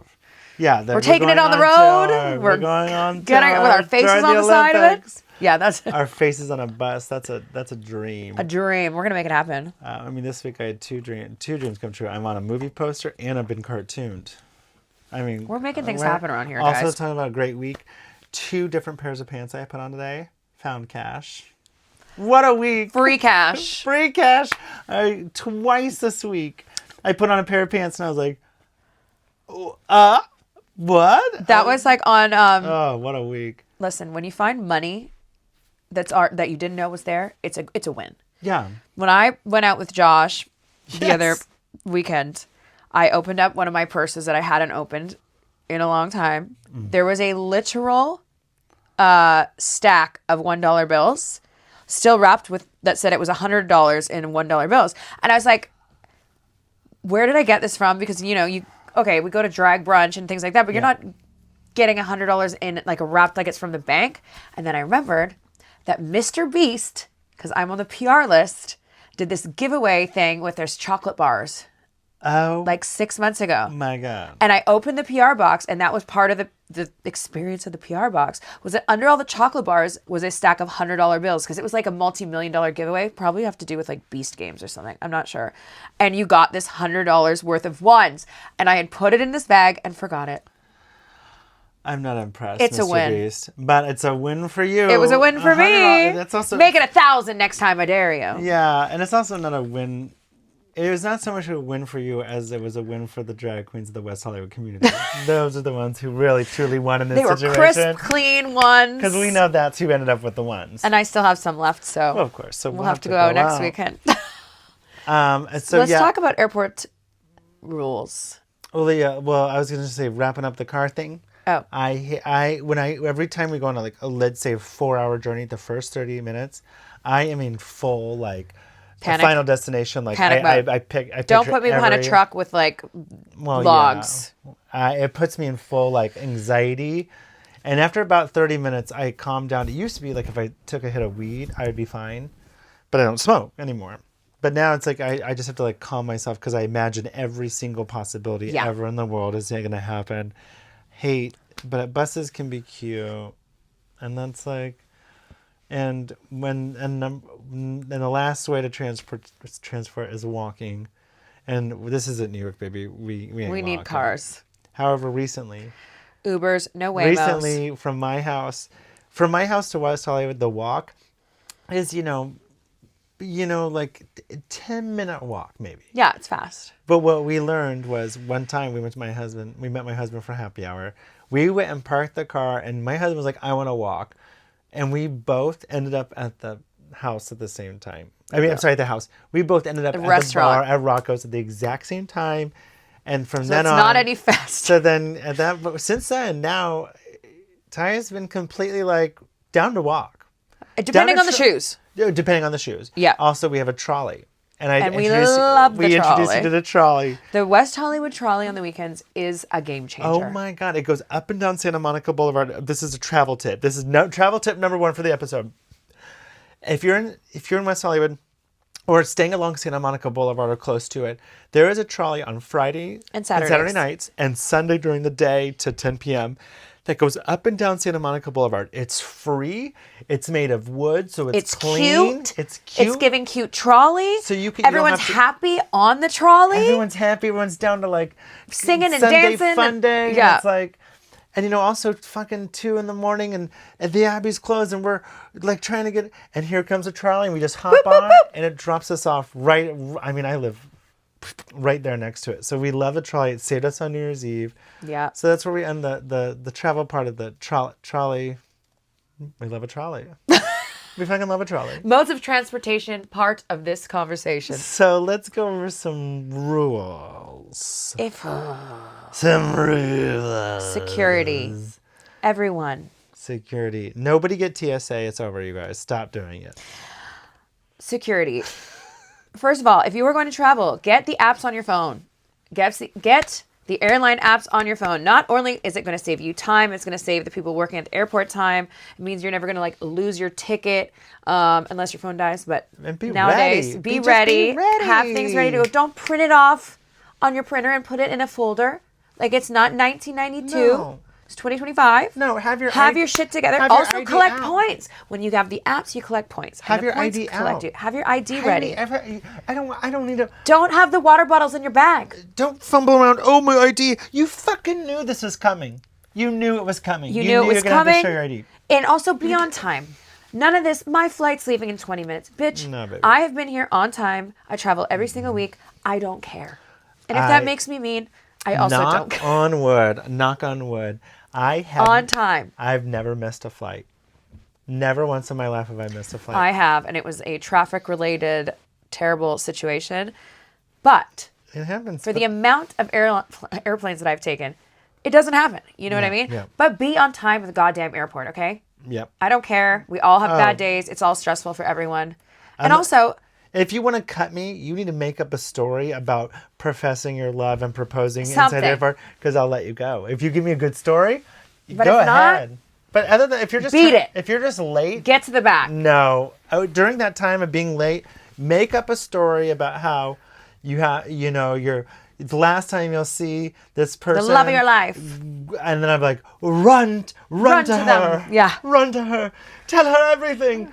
Yeah, We're taking it going on the road. tour. We're going on getting tour with our faces during on the side of it. Olympics. Yeah, that's Our faces on a bus. That's a dream. a dream. We're gonna make it happen. I mean, this week I had two dreams come true. I'm on a movie poster and I've been cartooned. I mean, We're making things happen around here, also guys. talking about a great week. 2 different pairs of pants I put on today. Found cash. What a week! Free cash. Free cash. Twice this week, I put on a pair of pants and I was like, what? That was like on. Oh, what a week! Listen, when you find money that you didn't know was there, it's a win. Yeah. When I went out with Josh the Yes. other weekend, I opened up one of my purses that I hadn't opened in a long time. There was a literal stack of $1 bills still wrapped with that said it was $100 in $1 bills. And I was like, where did I get this from? Because, we go to drag brunch and things like that, but you're not getting $100 in like a wrapped like it's from the bank. And then I remembered that Mr. Beast, because I'm on the PR list, did this giveaway thing with their chocolate bars. Oh. Like 6 months ago. My God. And I opened the PR box, and that was part of the experience of the PR box, was that under all the chocolate bars was a stack of $100 bills, because it was like a multi-million-dollar giveaway. Probably have to do with like Beast Games or something. I'm not sure. And you got this $100 worth of ones. And I had put it in this bag and forgot it. I'm not impressed, It's Mr. a win. Beast. But it's a win for you. It was a win for me. That's also... Make it 1,000 next time, I dare you. Yeah, and it's also not a win... It was not so much a win for you as it was a win for the drag queens of the West Hollywood community. Those are the ones who really, truly won in this situation. They were crisp, clean ones. Because we know that's who ended up with the ones. And I still have some left, so... Well, of course. So we'll have to go out next weekend. Let's talk about airport rules. Well, yeah. Well, I was going to say, wrapping up the car thing. Oh. Every time we go on let's say a 4-hour journey, the first 30 minutes, I am in full Panic. Final destination. Like Panic mode. I Don't put me behind a truck with logs. Yeah. It puts me in full anxiety, and after about 30 minutes, I calm down. It used to be if I took a hit of weed, I would be fine, but I don't smoke anymore. But now it's I just have to calm myself because I imagine every single possibility ever in the world is going to happen. But buses can be cute, and that's and the last way to transport is walking, and this isn't New York, baby. We need cars. However, recently, Ubers, no Waymos. Recently, from my house to West Hollywood, the walk is 10-minute walk maybe. Yeah, it's fast. But what we learned was one time we met my husband for happy hour. We went and parked the car, and my husband was like, I want to walk. And we both ended up at the house at the same time. I'm sorry, at the house. We both ended up at restaurant. The bar at Rocco's at the exact same time. And from then it's on... not any faster. So then, since then, now, Taya's been completely down to walk. Depending on the shoes. Depending on the shoes. Yeah. Also, we have a trolley. And we love the trolley. We introduced you to the trolley. The West Hollywood trolley on the weekends is a game changer. Oh my God. It goes up and down Santa Monica Boulevard. This is a travel tip. This is travel tip number 1 for the episode. If you're in West Hollywood or staying along Santa Monica Boulevard or close to it, there is a trolley on Friday and Saturday nights and Sunday during the day to 10 p.m. that goes up and down Santa Monica Boulevard. It's free. It's made of wood, so it's clean. Cute. It's cute. It's giving cute trolley. So everyone's happy on the trolley. Everyone's happy. Everyone's down to singing and Sunday dancing. Fun day. Yeah. And it's also fucking 2 a.m. and the Abbey's closed and we're trying to get, and here comes a trolley and we just hop on and it drops us off right. I mean, I live right there next to it. So we love the trolley. It saved us on New Year's Eve. Yeah. So that's where we end the travel part of the trolley. We love a trolley. We fucking love a trolley. Modes of transportation, part of this conversation. So let's go over some rules. Some rules. Security. Everyone. Security. Nobody get TSA. It's over, you guys. Stop doing it. Security. First of all, if you are going to travel, get the apps on your phone. Get the airline apps on your phone. Not only is it going to save you time, it's going to save the people working at the airport time. It means you're never going to lose your ticket unless your phone dies. But nowadays, be ready. Have things ready to go. Don't print it off on your printer and put it in a folder. It's not 1992. No. It's 2025. No, have your shit together. Have your Also ID collect out. points. When you have the apps, you collect points. Have your ID out. Have your ID ready. I don't need to. Don't have the water bottles in your bag. Don't fumble around. Oh, my ID. You fucking knew this was coming. You knew it was coming. You knew it was you're gonna coming. Have to show your ID. And also be on time. None of this, my flight's leaving in 20 minutes. Bitch, No, baby. I have been here on time. I travel every single week. I don't care. And if that makes me mean, I also don't care. Knock on wood. I have On time. I've never missed a flight. Never once in my life have I missed a flight. I have, and it was a traffic-related terrible situation. But it happens. for the amount of airplanes that I've taken, It doesn't happen. You know what I mean? yeah. But be on time at the goddamn airport, okay? Yep. I don't care. We all have bad days. It's all stressful for everyone. And also, if you want to cut me, you need to make up a story about professing your love and proposing Something. inside the airport, because I'll let you go. If you give me a good story, But go if not, ahead. But other than if you're just beat it. if you're just late, get to the back. no. During that time of being late, make up a story about how you're the last time you'll see this person, The love of your life. and then I'm like, run to her, them. Yeah. run to her, tell her everything.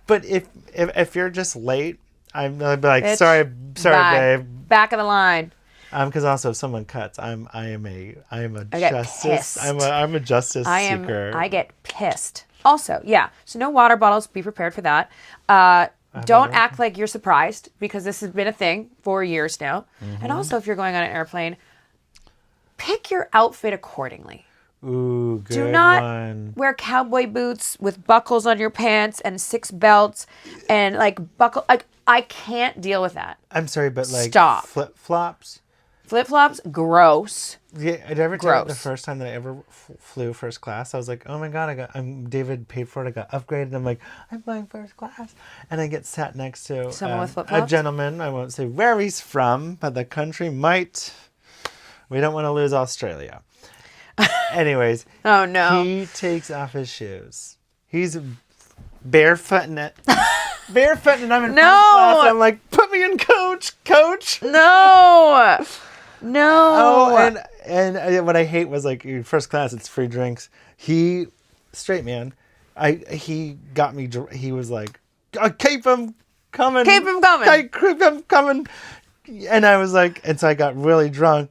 But if you're just late, I'll be like, Bitch, sorry, bye. babe. Back of the line. Because also if someone cuts, I am a get justice. pissed. I'm a justice seeker. I get pissed. Also, yeah. So no water bottles. Be prepared for that. Don't act like you're surprised, because this has been a thing for years now. Mm-hmm. And also, if you're going on an airplane, pick your outfit accordingly. Ooh, good Do not one. wear cowboy boots with buckles on your pants and 6 belts and I can't deal with that. I'm sorry, but like Stop. flip-flops. Flip-flops, gross. Yeah, did I ever tell you the Gross. first time that I ever flew first class? I was like, oh my god, David paid for it. I got upgraded. I'm like, I'm flying first class, and I get sat next to Someone with a flip-flops? gentleman. I won't say where he's from, but the country might. We don't want to lose Australia. Anyways, Oh no. he takes off his shoes. He's barefooting it. Barefooting, and I'm in No! first class. And I'm like, put me in, coach. No. No. Oh, and what I hate was like in first class, it's free drinks. He, straight man, he got me. He was like, keep him coming. Keep him coming. Keep him coming. And I was like, and so I got really drunk,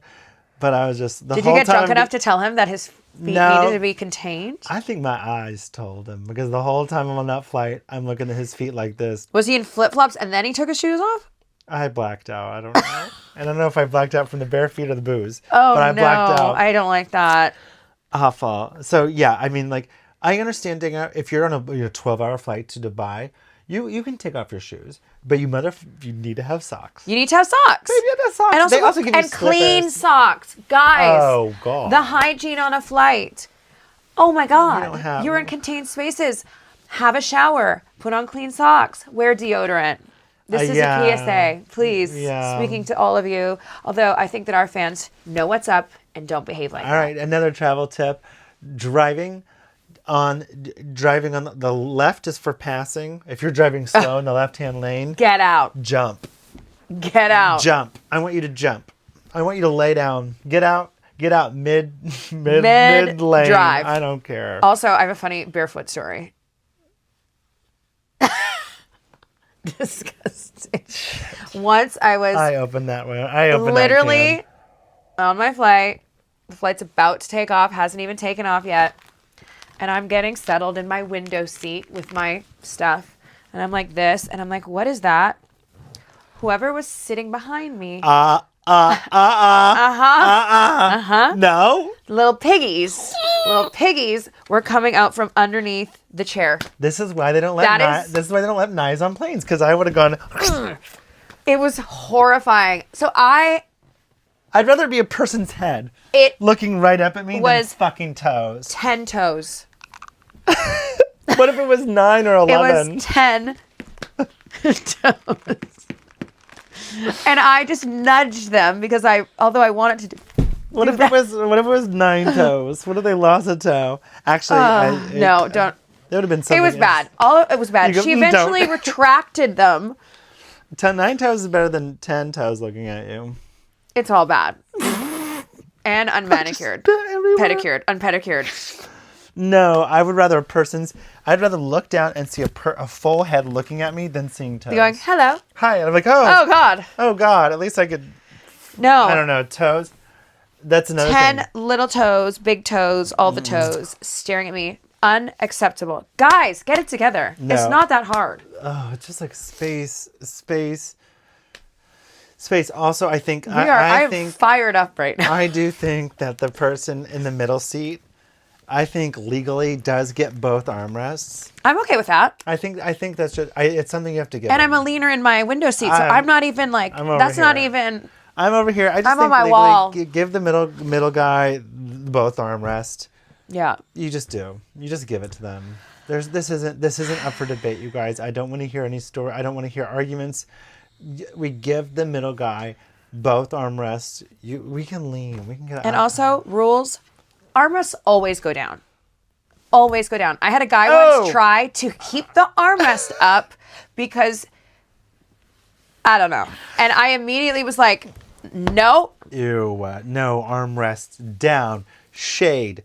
but I was just the Did whole you get time. drunk enough to tell him that his feet No. needed to be contained? I think my eyes told him, because the whole time I'm on that flight, I'm looking at his feet like this. Was he in flip-flops and then he took his shoes off? I blacked out. I don't know. I don't know if I blacked out from the bare feet or the booze. Oh, but I no. blacked out. I don't like that. Awful. So yeah, I mean, like, I understand, Dinga, if you're on a 12-hour flight to Dubai, you can take off your shoes, but you need to have socks. You need to have socks. Baby, you have socks. And also, They also give you clean slippers. socks. Guys. Oh, God. The hygiene on a flight. Oh my don't God. have- You're in contained spaces. Have a shower. Put on clean socks. Wear deodorant. This is yeah. a PSA. Please. Yeah. Speaking to all of you. Although I think that our fans know what's up and don't behave like All that. right, another travel tip: driving on the left is for passing. If you're driving slow in the left-hand lane, Get out. jump. Get out. Jump. I want you to jump. I want you to lay down. Get out mid lane. Mid-drive. I don't care. Also, I have a funny barefoot story. Disgusting. Once I was I opened that one. I opened literally that on my flight. The flight's about to take off, hasn't even taken off yet. And I'm getting settled in my window seat with my stuff. And I'm like this, and I'm like, what is that? Whoever was sitting behind me. No. Little piggies were coming out from underneath the chair. This is why they don't let this is why they don't let knives on planes, because I would have gone. It was horrifying. So I'd rather be a person's head looking right up at me than was fucking toes. 10 toes. What if it was 9 or 11? It was 10 toes. And I just nudged them because although I wanted to What if it was 9 toes? What if they lost a toe? Actually, no, don't. There would have been something. It was bad. It was bad. You go, She "Don't." eventually retracted them. 9 toes is better than 10 toes looking at you. It's all bad. And unmanicured. Pedicured. Unpedicured. No, I would rather I'd rather look down and see a full head looking at me than seeing toes. You're going, hello. Hi, and I'm like, Oh, God. oh God, at least I could, No. I don't know, toes. That's another 10 thing. little toes, big toes, all the toes staring at me. Unacceptable. Guys, get it together. No. It's not that hard. Oh, it's just like space. Also, I think, I'm think, fired up right now. I do think that the person in the middle seat, I think legally does get both armrests. I'm okay with that. I think that's just, it's something you have to get. And I'm a leaner in my window seat, so I'm not even like, I'm over that's not here. even. I'm over here. I just I'm think on my legally, wall. give the middle guy both armrests. Yeah. You just do. You just give it to them. This isn't up for debate, you guys. I don't want to hear any story. I don't want to hear arguments. We give the middle guy both armrests. We can lean. We can get. And also rules: armrests always go down. Always go down. I had a guy once try to keep the armrest up because I don't know, and I immediately was like, "No, Ew! No armrests down. Shade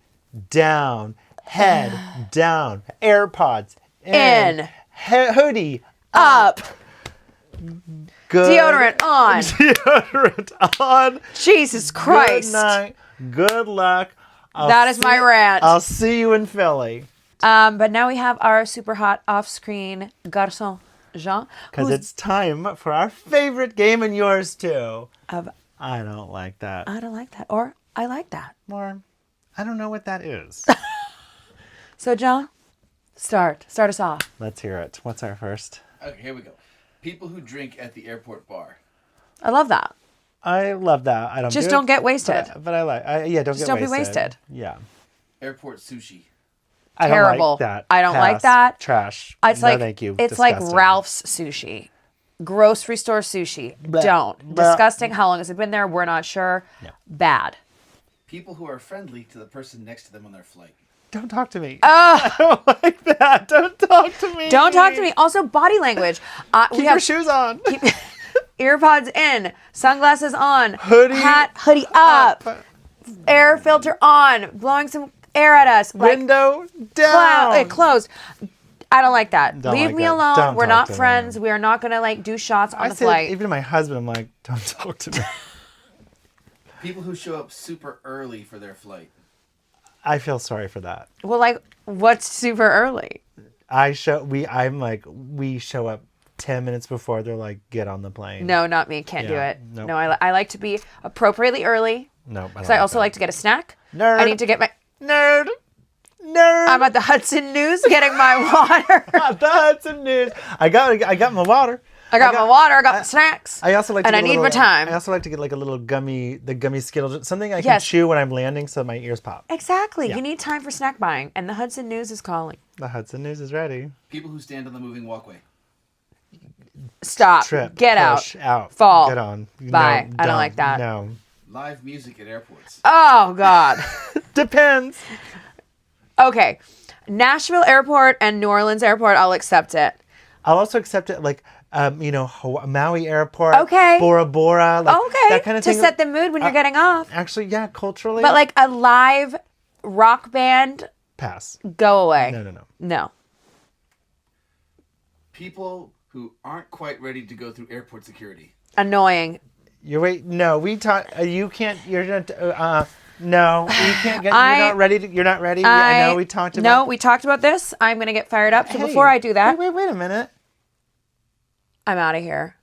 down. Head down. AirPods in. Hoodie up, Good. deodorant on." Deodorant on. Jesus Christ! Good night. Good luck. That is my rant. I'll see you in Philly. But now we have our super hot off-screen garçon Jean, Because who's it's time for our favorite game and yours too. of I don't like that. I don't like that, or I like that. Or I don't know what that is. So Jean, start us off. Let's hear it. What's our first? Okay, here we go. People who drink at the airport bar. I love that. I love that. I don't Just do don't it, get wasted. But I like. Don't Just get don't wasted. be wasted. Yeah. Airport sushi. I Terrible. don't like that. I don't like Pass. that. Trash. It's no, like thank you. It's Disgusting. like Ralph's sushi, grocery store sushi. Blech. Don't. Blech. Disgusting. How long has it been there? We're not sure. Yeah. Bad. People who are friendly to the person next to them on their flight. Don't talk to me. I don't like that. Don't talk to me. Don't talk to me. Also, body language. Keep We your have shoes on. earpods in, sunglasses on, Hoodie hoodie up, air filter on, blowing some air at us. Window down. Closed. I don't like that. Don't Leave like me it. alone. Don't We're talk not to me. friends. We are not going to like do shots on I the said, flight. even to my husband, I'm like, don't talk to me. People who show up super early for their flight. I feel sorry for that. Well, like, what's super early? We show up 10 minutes before they're like, get on the plane. No, not me. Can't do Yeah, it. nope. No, I like to be appropriately early. No. Because I also like to get a snack. Nerd. I need to get my... Nerd. I'm at the Hudson News getting my water. The Hudson News. I got my water. I got my water. I got my snacks. I also like to and get I a need little, my time. I also like to get like a little gummy Skittles, something I can Yes. chew when I'm landing so my ears pop. Exactly. Yeah. You need time for snack buying, and the Hudson News is calling. The Hudson News is ready. People who stand on the moving walkway. Stop. Trip. Get push, out. out. Fall. Get on. Bye. No, I don't like that. No. Live music at airports. Oh, God. Depends. Okay. Nashville Airport and New Orleans Airport, I'll accept it. I'll also accept it like, Maui Airport. Okay. Bora Bora. Like, Okay. That kind of to thing. set the mood when you're getting off. Actually, yeah, culturally. But like a live rock band, Pass. go away. No. No. People who aren't quite ready to go through airport security. Annoying. No, we talk. You can't. You're not. No, you can't get. You're not ready. You're not ready. I know we talked about. No, we talked about this. I'm going to get fired up. So Hey, before I do that, wait a minute. I'm out of here.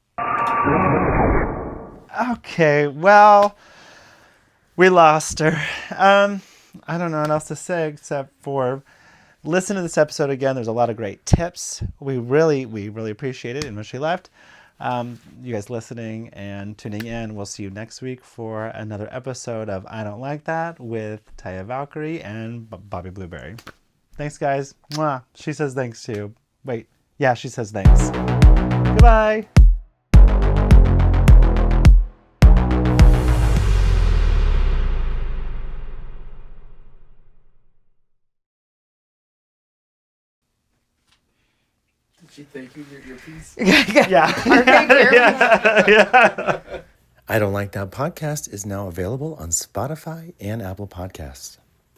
Okay, well, we lost her. I don't know what else to say except for listen to this episode again. There's a lot of great tips. We really appreciate it. And when she left, you guys listening and tuning in. We'll see you next week for another episode of I Don't Like That with Taya Valkyrie and Bobby Blueberry. Thanks, guys. Mwah. She says thanks too. Wait. Yeah, she says thanks. Goodbye. Did she thank you your earpiece? Yeah. Thank you. I Don't Like That podcast is now available on Spotify and Apple Podcasts.